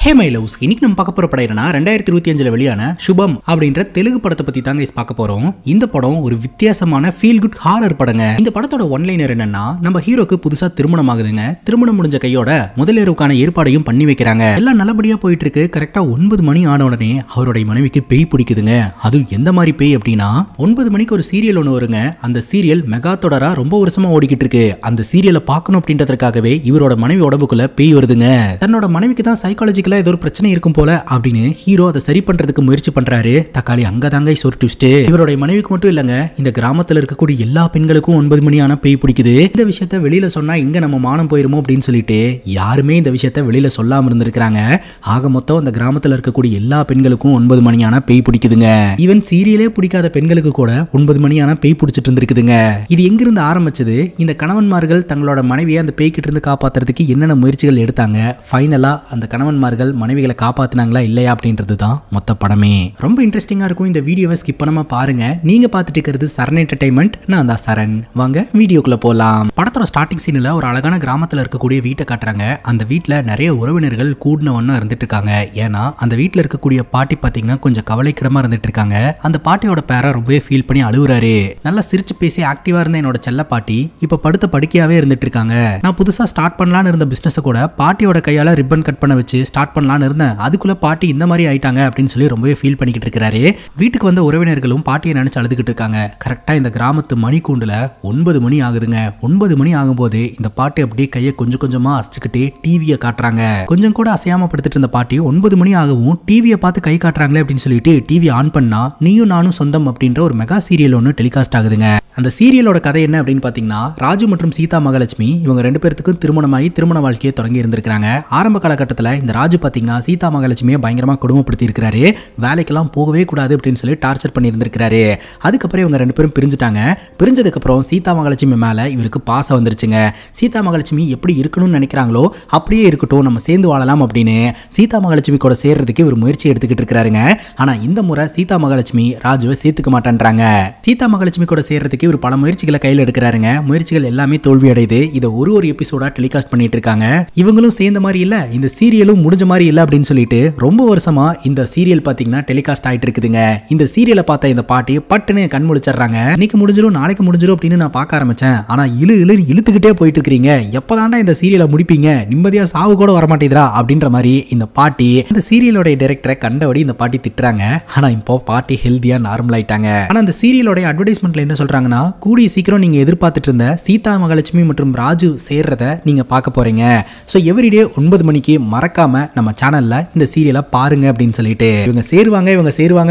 Hey my loves, இன்னைக்கு நம்ம பார்க்க போற படம் என்னன்னா 2025 வெளியான சுபம் அப்படின்ற தெலுங்கு படத்தை பத்தி தாங்க பார்க்க போறோம். இந்த படம் ஒரு வித்தியாசமான ஃபீல் குட் ஹாரர் படங்க. இந்த படத்தோட ஒன்லைனர் என்னன்னா, நம்ம ஹீரோக்கு புதுசா திருமணம் ஆகுதுங்க. திருமணம் முடிஞ்ச கையோட முதலிரவுக்கான ஏற்பாடையும் பண்ணி வைக்கிறாங்க. எல்லாம் நல்லபடியா போயிட்டு இருக்கு. கரெக்டா 9 மணி ஆன உடனே அவருடைய மனைவிக்கு பேய் பிடிக்குதுங்க. அது எந்த மாதிரி பேய் அப்படின்னா, 9 மணிக்கு ஒரு சீரியல் ஒன்று வருங்க. அந்த சீரியல் மெகா தொடரா ரொம்ப வருஷமா ஓடிக்கிட்டு இருக்கு. அந்த சீரியலை பார்க்கணும் அப்படின்றதுக்காகவே இவரோட மனைவி உடம்புக்குள்ள பேய் வருதுங்க. தன்னோட மனைவிக்கு தான் சைக்காலஜிக்கலா ஏதோ ஒரு பிரச்சனை இருக்கும் போல அப்படின்னு ஹீரோ அதை சரி பண்றதுக்கு முயற்சி பண்றாரு. தக்காளி அங்கதாங்க ஒரு ட்விஸ்ட். இவருடைய மனைவிக்கு மட்டும் இல்லங்க, இந்த கிராமத்துல இருக்கக்கூடிய எல்லா பெண்களுக்கும் 9 மணி ஆனா பேய் பிடிக்குது. இந்த விஷயத்த வெளியில சொன்னா இங்க நம்ம மானம் போயிருமோ அப்படின்னு சொல்லிட்டு யாருமே இந்த விஷயத்த வெளியில சொல்லாம இருந்திருக்காங்க. ஆக மொத்தம் அந்த கிராமத்துல இருக்கக்கூடிய எல்லா பெண்களுக்கும் 9 மணி ஆனா பேய் பிடிக்குதுங்க. ஈவன் சீரியலே பிடிக்காத பெண்களுக்கு கூட 9 மணி ஆனா பேய் பிடிச்சிட்டு இருந்திருக்குதுங்க. இது எங்கிருந்து ஆரம்பிச்சது? இந்த கணவன்மார்கள் தங்களோட மனைவியை அந்த பேய் கிட்ட இருந்து காப்பாத்துறதுக்கு என்னென்ன முயற்சிகள் எடுத்தாங்க, ஃபைனலா அந்த கணவன்மார்கள் மனைவிகளை காப்பாத்தினாங்களா இல்லையா அப்படின்றது தான் மொத்த படமே. ரொம்ப இன்ட்ரெஸ்டிங்கா இருக்கும். இந்த வீடியோவை ஸ்கிப் பண்ணாம பாருங்க. நீங்க பார்த்துட்டு இருக்கிறது சரண் என்டர்டைன்மெண்ட். நான் தான் சரண். வாங்க வீடியோக்குள்ள போலாம். படத்தோட ஸ்டார்டிங் சீன்ல ஒரு அழகான கிராமத்துல இருக்கக்கூடிய வீட்டை காட்டுறாங்க. அந்த வீட்டுல நிறைய உறவினர்கள் கூடினவண்ணா இருந்துட்டு இருக்காங்க. ஏன்னா அந்த வீட்டுல இருக்கக்கூடிய பாட்டி பாத்தீங்கன்னா கொஞ்சம் கவலைக்கிடமா இருந்துட்டு இருக்காங்க. அந்த பாட்டியோட பேரை ரொம்பவே ஃபீல் பண்ணி அழுகுறாரு. நல்லா சிரிச்சு பேசி ஆக்டிவா இருந்த என்னோட செல்ல பாட்டி இப்ப படுத்த படுக்கையாவே இருந்துட்டு இருக்காங்க. நான் புதுசா ஸ்டார்ட் பண்ணலான்னு இருந்த பிசினஸ் கூட பாட்டியோட கையால ரிப்பன் கட் பண்ண வச்சு ஸ்டார்ட் பண்ணலான்னு இருந்தேன். அதுக்குள்ள பாட்டி இந்த மாதிரி ஆயிட்டாங்க அப்படின்னு சொல்லி ரொம்பவே ஃபீல் பண்ணிக்கிட்டு இருக்காரு. வீட்டுக்கு வந்த உறவினர்களும் பாட்டியை நினைச்சு அழுதுகிட்டு இருக்காங்க. கரெக்டா இந்த கிராமத்து மணிக்கூண்டுல 9 மணி ஆகுதுங்க. 9 மணி ஆகும்போது இந்த பாட்டி அப்படியே கையை கொஞ்சம் கொஞ்சமா அசைச்சுக்கிட்டே டிவியை காட்டுறாங்க. கொஞ்சம் கூட அசையாம படுத்துட்டு இருந்த பாட்டி 9 மணி ஆகவும் டிவியை பார்த்து கை காட்டுறாங்களே அப்படின்னு சொல்லிட்டு டிவி ஆன் பண்ணா நீயும் நானும் சொந்தம் அப்படின்ற ஒரு மெகா சீரியல் ஒன்று டெலிகாஸ்ட் ஆகுதுங்க. அந்த சீரியலோட கதை என்ன அப்படின்னு பாத்தீங்கன்னா, ராஜு மற்றும் சீதா மகாலட்சுமி இவங்க 2 பேருக்கும் திருமணமாகி திருமண வாழ்க்கையை தொடங்கி இருந்திருக்காங்க. ஆரம்ப காலகட்டத்தில் இந்த ராஜு பாத்தீங்கன்னா சீதா மகாலட்சுமியை பயங்கரமா கொடுமைப்படுத்தி இருக்கிறாரு. வேலைக்கெல்லாம் போகவே கூடாது அப்படின்னு சொல்லி டார்ச்சர் பண்ணி இருந்திருக்காரு. அதுக்கப்புறம் இவங்க 2 பேரும் பிரிஞ்சுட்டாங்க. பிரிஞ்சதுக்கு அப்புறம் சீதா மகாலட்சுமி மேல இவருக்கு பாசம் வந்துருச்சுங்க. சீதா மகாலட்சுமி எப்படி இருக்கணும்னு நினைக்கிறாங்களோ அப்படியே இருக்கட்டும், நம்ம சேர்ந்து வாழலாம் அப்படின்னு சீதா மகாலட்சுமி கூட சேர்றதுக்கு இவர் முயற்சி எடுத்துக்கிட்டு இருக்காருங்க. ஆனா இந்த முறை சீதா மகாலட்சுமி ராஜுவை சேர்த்துக்க மாட்டேன்றாங்க. சீதா மகாலட்சுமி கூட சேர்றதுக்கு இவர் பல முயற்சிகளை கையில் எடுக்கிறாருங்க. முயற்சிகள் எல்லாமே தோல்வி அடையுது. இதை ஒரு எபிசோடா டெலிகாஸ்ட் பண்ணிட்டு இருக்காங்க. இவங்களும் சேர்ந்த மாதிரி இல்ல, இந்த சீரியலும் முடிஞ்ச மாதிரி இல்ல அப்படின்னு சொல்லிட்டு ரொம்ப வருஷமா இந்த சீரியல் பாத்தீங்கன்னா டெலிகாஸ்ட் ஆயிட்டு இருக்குதுங்க. இந்த சீரியலை பார்த்த இந்த பாட்டி பட்டுன்னு கண் முழிச்சிடுறாங்க. இன்னைக்கு முடிஞ்சிடும் நாளைக்கு முடிஞ்சிடும் அப்படின்னு நான் பார்க்க ஆரம்பிச்சேன். ஆனா இழுத்துக்கிட்டே போயிட்டு இருக்கீங்க. எப்பதாண்டா இந்த சீரியலை முடிப்பீங்க? நிம்மதியா சாவு கூட வரமாட்டேதுரா அப்படின்ற மாதிரி இந்த பாட்டி இந்த சீரியலோட டைரக்டரை கண்டபடி இந்த பாட்டி திட்டுறாங்க. ஆனா இப்போ பாட்டி ஹெல்தியா நார்மல் ஆயிட்டாங்க. ஆனா இந்த சீரியலோட அட்வர்டைஸ்மெண்ட்ல என்ன சொல்றாங்கன்னா, கூடிய சீக்கிரம் நீங்க எதிர்பார்த்துட்டு இருந்த சீதா மகாலட்சுமி மற்றும் ராஜு சேர்றத நீங்க பார்க்க போறீங்க. சோ எவ்ரிடே 9 மணிக்கு மறக்காம நம்ம சேனல்ல இந்த சீரியலை பாருங்க அப்படின்னு சொல்லிட்டு இவங்க சேருவாங்க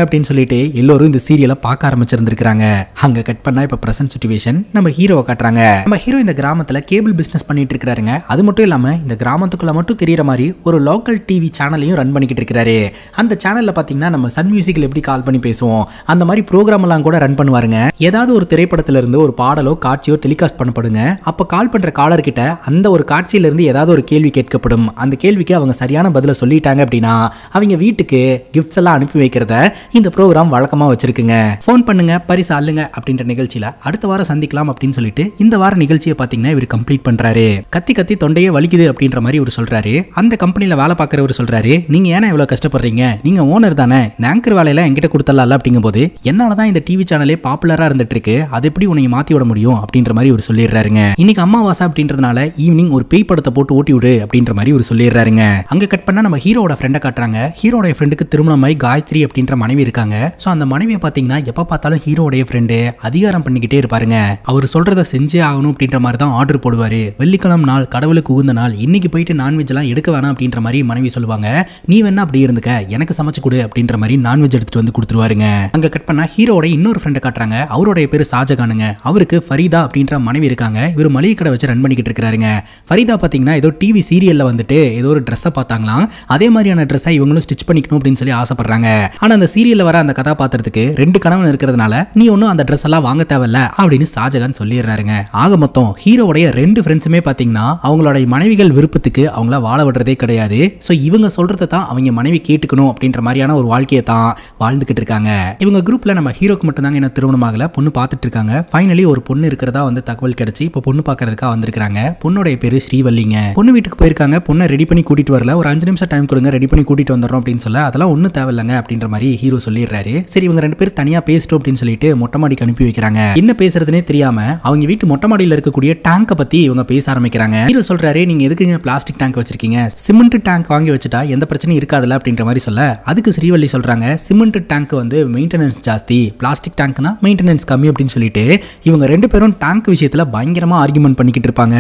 அப்படின்னு சொல்லிட்டு எல்லாரும் இந்த சீரியலை பார்க்க ஆரம்பிச்சிருந்திருக்காங்க. அங்க கட் பண்ணா இப்ப பிரசன்ட் சிச்சுவேஷன் நம்ம ஹீரோவை காட்டுறாங்க. நம்ம ஹீரோ இந்த கிராமத்துல கேபிள் பிசினஸ் பண்ணிட்டு இருக்காருங்க. அது மட்டும் இல்லாம இந்த கிராமத்துக்குள்ள மட்டும் தெரியற மாதிரி ஒரு லோக்கல் டிவி சேனலையும் ரன் பண்ணிக்கிட்டு இருக்காரு. அந்த சேனல்ல பாத்தீங்கன்னா நம்ம சன் மியூசிக்ல எப்படி கால் பண்ணி பேசுவோம் அந்த மாதிரி ப்ரோக்ராம் எல்லாம் கூட ரன் பண்ணுவாருங்க. ஏதாவது ஒரு திரைப்படத்துல இருந்து ஒரு பாடலோ காட்சியோ டெலிகாஸ்ட் பண்ணப்படுங்க. அப்ப கால் பண்ற காலர் கிட்ட அந்த ஒரு காட்சியில இருந்து ஏதாவது ஒரு கேள்வி கேட்கப்படும். அந்த கேள்விக்கு அவங்க சரியான பதில சொல்லிட்டாங்க அப்படின்னா அவங்க வீட்டுக்கு கிஃப்ட்ஸ் எல்லாம் அனுப்பி வைக்கிறத இந்த ப்ரோக்ராம் வழக்கமா வச்சிருக்குங்க. போன் பண்ணுங்க பரிசு அள்ளுங்க அப்படின்ற நிகழ்ச்சியில அடுத்த வாரம் சந்திக்கலாம் அப்படின்னு சொல்லிட்டு இந்த வார நிகழ்ச்சியை பாத்தீங்கன்னா இவர் கம்ப்ளீட் பண்றாரு. கத்தி தொண்டையே வலிக்குது அப்படின்ற மாதிரி இவர் சொல்றாரு. அந்த கம்பெனில வேலை பார்க்கறவர் சொல்றாரு, நீங்க ஏன்னா இவ்வளவு கஷ்டப்படுறீங்க? நீங்க ஓனர் தானே, ஆங்கர் வேலையெல்லாம் என்கிட்ட கொடுத்தலாம் அப்படிங்கும் போது என்னாலதான் இந்த டிவி சேனலே பாப்புலரா இருந்துட்டு இருக்கு, அது எப்படி உன்னை மாத்தி விட முடியும் அப்படின்ற மாதிரி ஒரு சொல்லிடுறாருங்க. இன்னைக்கு அமாவாசை அப்படின்றதுனால ஈவினிங் ஒரு பேய் படத்தை போட்டு ஓட்டி விடு அப்படின்ற மாதிரி ஒரு சொல்லிடுறாருங்க. அங்க கட் பண்ணா நம்ம ஹீரோட ஃப்ரெண்டை காட்டுறாங்க. ஹீரோட ஃப்ரெண்டுக்கு திருமணமாய் காயத்ரி அப்படின்ற மனைவி இருக்காங்க. சோ அந்த மனைவியை பாத்தீங்கன்னா எப்ப பார்த்தாலும் ஹீரோடைய ஃப்ரெண்டு அதிகாரம் பண்ணிக்கிட்டே இருப்பாருங்க. அவர் சொல்றத செஞ்சே ஆகணும் அப்படின்ற மாதிரி தான் ஆர்டர் போடுவாரு. வெள்ளிக்கிழமை நாள் கடவுளுக்கு உகந்த நாள், இன்னைக்கு போயிட்டு நான்வெஜ் எல்லாம் எடுக்க வேணாம் அப்படின்ற மாதிரி மனைவி சொல்லுவாங்க. நீ வேணா அப்படி இருந்துக்க, எனக்கு சமைச்சு கொடு அப்படின்ற மாதிரி நான்வெஜ் எடுத்துட்டு வந்து கொடுத்துருவாருங்க. அங்க கட் பண்ணா ஹீரோட இன்னொரு ஃப்ரெண்டை காட்டுறாங்க. அவருடைய பேரு ஷாஜகானுங்க. அவருக்கு ஃபரீதா அப்படின்ற மனைவி இருக்காங்க. இவர் மளிகை கடை வச்சு ரன் பண்ணிக்கிட்டு இருக்காருங்க. ஃபரீதா பாத்தீங்கன்னா ஏதோ டிவி சீரியல்ல வந்துட்டு ஏதோ ஒரு ட்ரெஸ்ஸை பார்த்தாங்களாம். அதே மாதிரியான ட்ரெஸ்ஸை இவங்களும் ஸ்டிச் பண்ணிக்கணும் அப்படின்னு சொல்லி ஆசைப்படுறாங்க. ஆனா அந்த சீரியல்ல வர அந்த கதாபாத்திரத்துக்கு 2 கணவன் இருக்கிறதுனால நீ ஒன்னும் அந்த ட்ரெஸ் எல்லாம் வாங்க தேவையில்ல அப்படின்னு ஷாஜகான் சொல்லிடுறாருங்க. ஆக மொத்தம் ஹீரோடைய 2 ஃப்ரெண்ட்ஸுமே பாத்தீங்கன்னா அவங்களோட மனைவிகள் விருப்பத்துக்கு அவங்கள வாழ விடுறதே கிடையாது. சோ இவங்க சொல்றதை தான் அவங்க மனைவி கேட்டுக்கணும் அப்படின்ற மாதிரியான ஒரு வாழ்க்கையை தான் வாழ்ந்துகிட்டு இருக்காங்க. இவங்க குரூப்ல நம்ம ஹீரோக்கு மட்டும் தாங்க என்ன திருமணம் ஆகல, பொண்ணு பார்த்துட்டு இருக்காங்க. ஃபைனலி ஒரு பொண்ணு இருக்கிறதா வந்து தகவல் கிடைச்சு இப்போ பொண்ணு பார்க்கறதுக்காக வந்திருக்காங்க. பொண்ணுடைய பேரு ஸ்ரீவல்லிங்க. பொண்ணு வீட்டுக்கு போயிருக்காங்க. பொண்ணை ரெடி பண்ணி கூட்டிட்டு வரல. ஒரு 5 நிமிஷம் டைம் கொடுங்க, ரெடி பண்ணி கூட்டிட்டு வந்துடுறோம் அப்படின்னு சொல்ல, அதெல்லாம் ஒன்றும் தேவையில்லைங்க அப்படின்ற மாதிரி ஹீரோ சொல்லிடுறாரு. சரி இவங்க 2 பேர் தனியா பேசிட்டோம் அப்படின்னு சொல்லிட்டு மொட்டை மாடிக்கு அனுப்பி வைக்கிறாங்க. என்ன பேசுறதுனே தெரியாம அவங்க வீட்டு மொட்டை மாடியில் இருக்கக்கூடிய டேங்கை பத்தி இவங்க பேச ஆரம்பிக்கிறாங்க. ஹீரோ சொல்றாரு, நீங்க எதுக்குங்க பிளாஸ்டிக் டேங்க் வச்சிருக்கீங்க, சிமெண்ட் டேங்க் வாங்கி வச்சுட்டா எந்த பிரச்சனையும் இருக்காதுல்ல அப்படின்ற மாதிரி சொல்ல, அதுக்கு ஸ்ரீவள்ளி சொல்றாங்க, சிமெண்ட் டேங்க் வந்து மெயின்டெனன்ஸ் ஜாஸ்தி, பிளாஸ்டிக் டேங்க்னா மெயின்டெனன்ஸ் கம்மி அப்படின்னு சொல்லிட்டு இவங்க 2 பேரும் டேங்க் விஷயத்துல பயங்கரமா ஆர்குமெண்ட் பண்ணிக்கிட்டு இருப்பாங்க.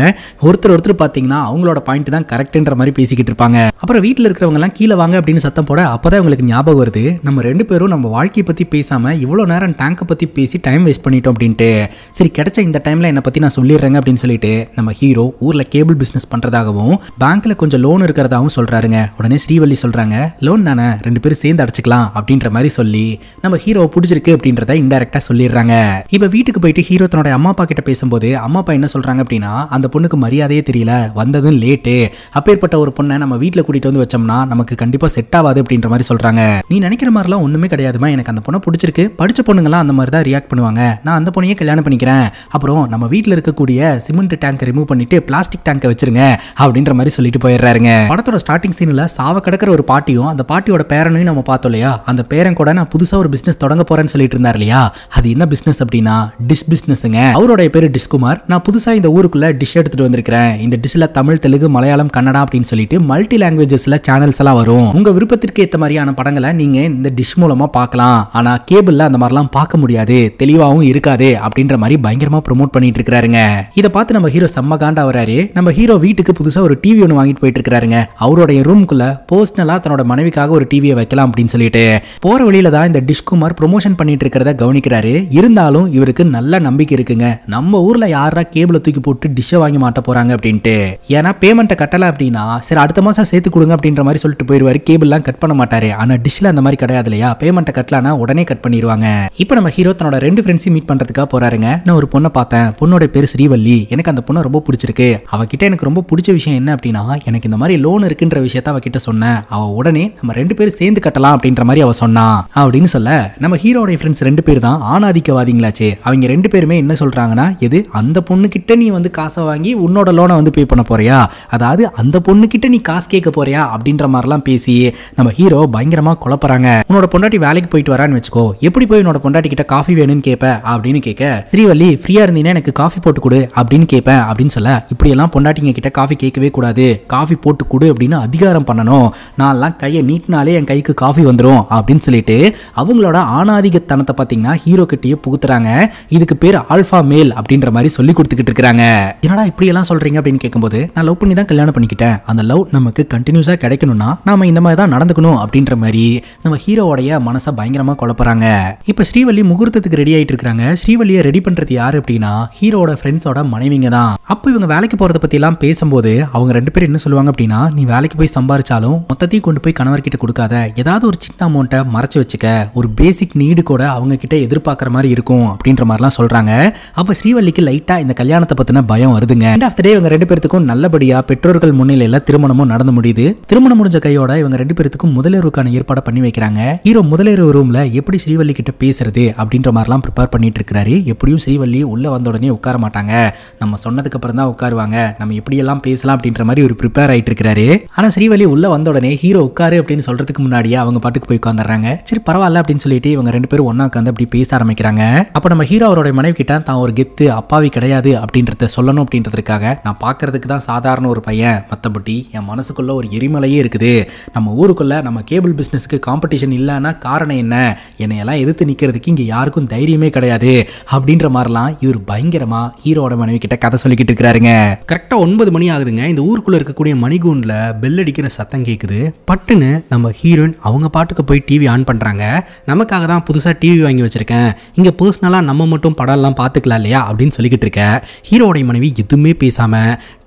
ஒருத்தர் பாத்தீங்கன்னா அவங்களோட பாயிண்ட் தான் கரெக்ட்ன்ற மாதிரி பேசிக்கிட்டு இருப்பாங்க. அப்புறம் வீட்டில் இருக்கிறவங்க எல்லாம் கீழே வாங்க அப்படின்னு சத்தம் போட, அப்பதான் உங்களுக்கு ஞாபகம் வருது, நம்ம 2 பேரும் நம்ம வாழ்க்கையை பத்தி பேசாம இவ்வளவு நேரம் டேங்கை பத்தி பேசி டைம் வேஸ்ட் பண்ணிட்டோம் அப்படின்ட்டு. சரி கிடைச்ச இந்த டைம்ல என்ன பத்தி நான் சொல்லிடுறேங்க அப்படின்னு சொல்லிட்டு நம்ம ஹீரோ ஊர்ல கேபிள் பிசினஸ் பண்றதாகவும் பேங்க்ல கொஞ்சம் லோன் இருக்கிறதாகவும் சொல்றாருங்க. உடனே ஸ்ரீவள்ளி சொல்றாங்க, லோன் தானே 2 பேரும் சேர்ந்து அடைச்சிக்கலாம் அப்படின்ற மாதிரி சொல்லி நம்ம ஹீரோ பிடிச்சிருக்கு அப்படின்றத இன்டைரக்டா சொல்லிடுறாங்க. இப்ப வீட்டுக்கு போயிட்டு ஹீரோ தன்னோட அம்மா அப்பா கிட்ட பேசும்போது அம்மா அப்பா என்ன சொல்றாங்க அப்படின்னா, அந்த பொண்ணுக்கு மரியாதையே தெரியல, வந்ததும் லேட்டு, அப்பேற்பட்ட ஒரு பொண்ணை நம்ம வீட்டில் கூட்டிட்டு வந்து வச்சோம்னா நமக்கு கண்டிப்பா செட் ஆகாது அப்படின்ற மாதிரி சொல்றாங்க. நீ நினைக்கிற மாதிரிலாம் ஒண்ணுமே கிடையாதுமா, எனக்கு அந்த பொண்ணை பிடிச்சிருக்கு, படிச்ச பொண்ணுங்களாம் அந்த மாதிரி தான் ரியாக்ட் பண்ணுவாங்க, நான் அந்த பொண்ணையே கல்யாணம் பண்ணிக்கிறேன், அப்புறம் நம்ம வீட்டில் இருக்கக்கூடிய சிமெண்ட் டேங்கை ரிமூவ் பண்ணிட்டு பிளாஸ்டிக் டேங்கை வச்சிருங்க அப்படின்ற மாதிரி சொல்லிட்டு போயிடுறாருங்க. படத்தோட ஸ்டார்டிங் சீன்ல சாவ கிடக்கிற ஒரு பாட்டியும் அந்த பாட்டியோட பேரனையும் நம்ம பார்த்தோம் இல்லையா, அந்த பேரன் கூட நான் புதுசா ஒரு பிசினஸ் தொடங்க போறேன்னு சொல்லிட்டு இருந்தார் இல்லையா, அது என்ன பிசினஸ் அப்படின்னா டிஷ் பிசினஸ்ங்க. அவருடைய பேரு டிஷ்குமார். நான் புதுசா இந்த ஊருக்குள்ள டிஷ் எடுத்துட்டு வந்திருக்கிறேன், இந்த டிஷ்ல தமிழ், தெலுங்கு, மலையாளம், கன்னடா அப்படின்னு சொல்லிட்டு மல்டி லாங்குவேஜஸ்ல சேனல்ஸ் எல்லாம் வரும், உங்க விருப்பத்திற்கு ஏற்ற மாதிரியான படங்களை நீங்க இந்த டிஷ் மூலமா பார்க்கலாம், ஆனா கேபிள்ல அந்த மாதிரிலாம் பார்க்க முடியாது, தெளிவாகவும் இருக்காது அப்படின்ற மாதிரி பயங்கரமா ப்ரோமோட் பண்ணிட்டு இருக்காருங்க. இதை பார்த்து நம்ம ஹீரோ செம்ம காண்டா வராரு. நம்ம ஹீரோ வீட்டுக்கு புதுசா ஒரு டிவி ஒன்று வாங்கிட்டு போயிட்டு இருக்காருங்க. அவருடைய ரூமுக்குள்ள பர்சனலா தன்னோட மனைவிக்காக ஒரு டிவியை வைக்கலாம் அப்படின்னு சொல்லிட்டு போற வழியில தான் இந்த டிஷ்குமார் ப்ரொமோஷன் பண்ணிட்டு இருக்கிறத கவனிக்கிறாரு. இருந்தாலும் இவருக்கு நல்ல நம்பிக்கை இருக்குங்க, நம்ம ஊர்ல யாரா கேபிள தூக்கி போட்டு டிஷ்ஷை வாங்கி மாட்ட போறாங்க அப்படின்ட்டு. ஏன்னா பேமெண்ட்டை கட்டல அப்படின்னா சரி அடுத்த மாசம் சேர்த்து கொடுங்க அப்படின்ற மாதிரி சொல்லிட்டு போயிருவாரு. கேபிள்லாம் கட் பண்ண மாட்டாரு. ஆனா டிஷ்ல அந்த மாதிரி கிடையாது இல்லையா, பேமெண்ட்டை கட்டலனா உடனே கட் பண்ணிடுவாங்க. இப்போ நம்ம ஹீரோ தன்னோட 2 ஃப்ரெண்ட்ஸையும் மீட் பண்றதுக்காக போறாருங்க. நான் ஒரு பொண்ணை பார்த்தேன், பொண்ணோட பேரு ஸ்ரீவள்ளி, எனக்கு அந்த பொண்ணை ரொம்ப பிடிச்சிருக்கு, அவகிட்ட எனக்கு ரொம்ப பிடிச்ச விஷயம் என்ன அப்படின்னா எனக்கு இந்த மாதிரி லோன் இருக்குன்ற விஷயத்த அவகிட்ட சொன்னேன், அவ உடனே நம்ம 2 பேரும் சேர்ந்து கட்டலாம் அப்படின்ற மாதிரி அவ சொன்னா அப்படின்னு சொல்ல, நம்ம ஹீரோட ஃப்ரெண்ட்ஸ் 2 பேர் தான் ஆணாதிக்கவாதிங்களாச்சே. அவங்க 2 பேருமே என்ன சொல்றாங்கன்னா, எது அந்த பொண்ணு கிட்ட நீ வந்து காசை வாங்கி உன்னோட லோனை வந்து பே பண்ண போறியா, அதாவது அந்த பொண்ணு கிட்ட நீ காசு கேட்க போறியா அப்படின்ற மாதிரிலாம் பேசி நம்ம ஹீரோ பயங்கரமா குழப்பறாங்க. உன்னோட பொண்டாட்டி வேலைக்கு போயிட்டு வரான்னு வச்சுக்கோ, எப்படி போய் உன்னோட பொண்டாட்டி கிட்ட காஃபி வேணும்னு கேட்ப அப்படின்னு கேட்க, ஸ்ரீவள்ளி ஃப்ரீயா இருந்தீங்கன்னா எனக்கு காஃபி போட்டு கொடு அப்படின்னு கேட்பேன் அப்படின்னு சொல்ல, இப்படி எல்லாம் பொண்டாட்டிங்க கிட்ட காஃபி கேட்கவே கூடாது, காஃபி போட்டு கொடு அப்படின்னு அதிகாரம் பண்ணணும், நான்லாம் கையை நீட்டினாலே என் கைக்கு காஃபி வந்துடும் அப்படின்னு சொல்லிட்டு அவங்களோட ஆணாதிக்கத்தனத்தை பார்த்தீங்கன்னா ஹீரோ கிட்டயே புகுத்துறாங்க. இதுக்கு பேர் ஆல்பா மேல் அப்படின்ற மாதிரி சொல்லி கொடுத்துக்கிட்டு இருக்காங்க. என்னடா இப்படி எல்லாம் சொல்றீங்க அப்படின்னு கேட்கும்போது, நான் லவ் பண்ணி தான் கல்யாணம் பண்ணிக்கிட்டேன், அந்த லவ் நமக்கு கண்டினியூஸா கிடைக்கணும்னா நாம இந்த மாதிரி தான் நடந்துக்கணும் அப்படின்ற மாதிரி நம்ம ஹீரோவோடைய மனசை பயங்கரமா குழப்பறாங்க. இப்ப ஸ்ரீவள்ளி முகூர்த்தத்துக்கு ரெடி ஆயிட்டு இருக்காங்க. ஸ்ரீவள்ளியை ரெடி பண்றது யாரு அப்படின்னா ஹீரோட ஃப்ரெண்ட்ஸோட மனைவிங்க தான். அப்போ இவங்க வேலைக்கு போறத பத்தி எல்லாம் பேசும்போது அவங்க 2 பேரும் என்ன சொல்லுவாங்க அப்படின்னா, நீ வேலைக்கு போய் சம்பாரிச்சாலும் மொத்தத்தையும் கொண்டு போய் கணவர்கிட்ட கொடுக்காத, ஏதாவது ஒரு சின்ன அமௌண்ட்டை மறைச்சு வச்சுக்க, ஒரு பேசிக் நீடு கூட அவங்க கிட்ட எதிர்பார்க்குற மாதிரி இருக்கும் அப்படின்ற மாதிரிலாம் சொல்றாங்க. அப்ப ஸ்ரீவள்ளிக்கு லைட்டா இந்த கல்யாணத்தை பத்தின பயம் வருதுங்க. எண்ட் ஆஃப் தி டே இவங்க 2 பேருக்கும் நல்லபடியா பெற்றோர்கள் முன்னிலையில திருமணமும் நடந்து முடியுது. திருமணம் முடிஞ்ச கையோட இவங்க 2 பேருக்கும் முதலிரவுக்கான ஏற்பாடு பண்ணி வைக்கிறாங்க. ஹீரோ முதலிரவு ரூம்ல எப்படி ஸ்ரீவள்ளி கிட்ட பேசுறது அப்படின்ற மாதிரிலாம் ப்ரிப்பேர் பண்ணிட்டு இருக்காரு. எப்படியும் ஸ்ரீவள்ளி உள்ள வந்த உடனே உட்கார மாட்டாங்க, நம்ம சொன்னதுக்கு அப்புறம் தான் உட்காருவாங்க, நம்ம எப்படி எல்லாம் பேசலாம் அப்படின்ற மாதிரி ஒரு ப்ரிப்பேர் ஆயிட்டு இருக்காரு. ஆனா ஸ்ரீவள்ளி உள்ள வந்த உடனே ஹீரோ உட்காரு அப்படின்னு சொல்றதுக்கு முன்னாடியே அவங்க பாட்டுக்கு போய் உட்கார்ந்துறாங்க. சரி பரவாயில்ல அப்படின்னு சொல்லிட்டு இவங்க 2 பேரும் ஒண்ணா உட்காந்து அப்படி பேச ஆரம்பிக்கிறாங்க. அப்ப நம்ம ஹீரோ அவரோட மனைவி கிட்ட தான் ஒரு கெத்து அப்பாவி கிடையாது அப்படின்றத சொல்லணும் அப்படின்றதுக்காக, நான் பாக்குறதுக்கு தான் சாதாரண ஒரு பையன், மத்தபடி என் மனசுக்குள்ள ஒரு எரிமலையே இருக்குது, நம்ம ஊருக்குள்ள நம்ம கேபிள் பிசினஸ்க்கு காம்படிஷன் இல்லைன்னா காரணம் என்ன, என்னையெல்லாம் எதிர்த்து நிக்கிறதுக்கு இங்க யாருக்கும் தைரியமே கிடையாது அப்படின்ற மாதிரிலாம் இவர் பயங்கரமா ஹீரோட மனைவி கிட்ட கதை சொல்லிக்கிட்டு இருக்கிறாருங்க. கரெக்டா 9 மணி ஆகுதுங்க. இந்த ஊருக்குள்ள இருக்கக்கூடிய மணிகூண்ல பெல் அடிக்கிற சத்தம் கேக்குது. பட்டுன்னு நம்ம ஹீரோயின் அவங்க பாட்டுக்கு போய் டிவி ஆன் பண்றாங்க. நமக்காக தான் புதுசா டிவி வாங்கி வச்சிருக்கேன், இங்க பர்சனலா நம்ம மட்டும் படம் எல்லாம் பாத்துக்கலாம் இல்லையா அப்படின்னு சொல்லிக்கிட்டு இருக்க. ஹீரோட மனைவி எதுவுமே பேசாம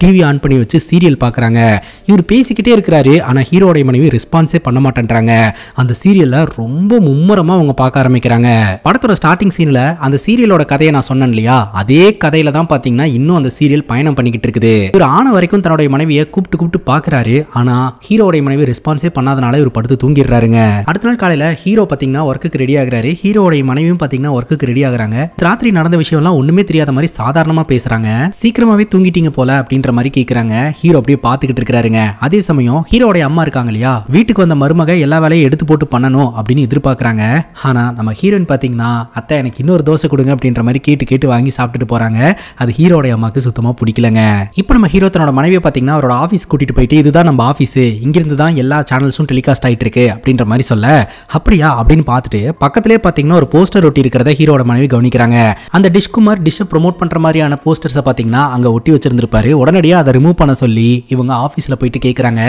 டிவி ஆன் பண்ணி வச்சு சீரியல் பாக்குறாங்க. இவர் பேசிக்கிட்டே இருக்கிறாரு, ஆனா ஹீரோட மனைவி ரெஸ்பான்ஸே பண்ண மாட்டேன்றாங்க. அந்த சீரியல்ல ரொம்ப மும்முரமா அவங்க பார்க்க ஆரம்பிக்கிறாங்க. படத்தோட ஸ்டார்டிங் சீன்ல அந்த சீரியலோட கதையை நான் சொன்னேன் இல்லையா, அதே கதையில தான் பாத்தீங்கன்னா இன்னும் அந்த சீரியல் பயணம் பண்ணிக்கிட்டு இருக்குது. இவர் ஆன வரைக்கும் தன்னுடைய மனைவியை கூப்பிட்டு பாக்குறாரு, ஆனா ஹீரோட மனைவி ரெஸ்பான்ஸே பண்ணாதனால இவர் படுத்து தூங்கிடுறாருங்க. அடுத்த நாள் காலையில ஹீரோ பாத்தீங்கன்னா ஒர்க்குக்கு ரெடி ஆகுறாரு. ஹீரோட மனைவியும் பாத்தீங்கன்னா ஒர்க்குக்கு ரெடி ஆகுறாங்க. ராத்திரி நடந்த விஷயம் எல்லாம் ஒண்ணுமே தெரியாத மாதிரி சாதாரணமா பேசுறாங்க. சீக்கிரமாவே தூங்கிட்டீங்க போல அப்படின்ற மாதிரி கேக்குறாங்க. ஹீரோ அப்படியே பாத்துக்கிட்டு இருக்காருங்க. அதே சமயம் சமயம் ஹீரோடைய அம்மா இருக்காங்க இல்லையா, வீட்டுக்கு வந்த மருமக எல்லா வேலையும் எடுத்து போட்டு பண்ணணும் அப்படின்னு எதிர்பார்க்கறாங்க. ஆனா நம்ம ஹீரோயின் பாத்தீங்கன்னா அத்தை எனக்கு இன்னொரு தோசை கொடுங்க அப்படின்ற மாதிரி கேட்டு வாங்கி சாப்பிட்டுட்டு போறாங்க. அது ஹீரோடைய அம்மாக்கு சுத்தமா பிடிக்கலங்க. இப்போ நம்ம ஹீரோ தன்னோட மனைவியை பாத்தீங்கன்னா அவரோட ஆபீஸ் கூட்டிட்டு போயிட்டு இதுதான் நம்ம ஆபீஸ், இங்கிருந்து தான் எல்லா சேனல்ஸும் டெலிகாஸ்ட் ஆயிட்டு இருக்கு அப்படின்ற மாதிரி சொல்ல, அப்படியா அப்படின்னு பார்த்துட்டு பக்கத்திலே பாத்தீங்கன்னா ஒரு போஸ்டர் ஒட்டி இருக்கிறத ஹீரோட மனைவி கவனிக்கிறாங்க. அந்த டிஷ்குமார் டிஷ்ஷை ப்ரோமோட் பண்ற மாதிரியான போஸ்டர்ஸை பாத்தீங்கன்னா அங்க ஒட்டி வச்சிருந்திருப்பாரு. உடனடியாக அதை ரிமூவ் பண்ண சொல்லி இவங்க ஆபீஸ்ல போயிட்டு கேட்கறாங்க.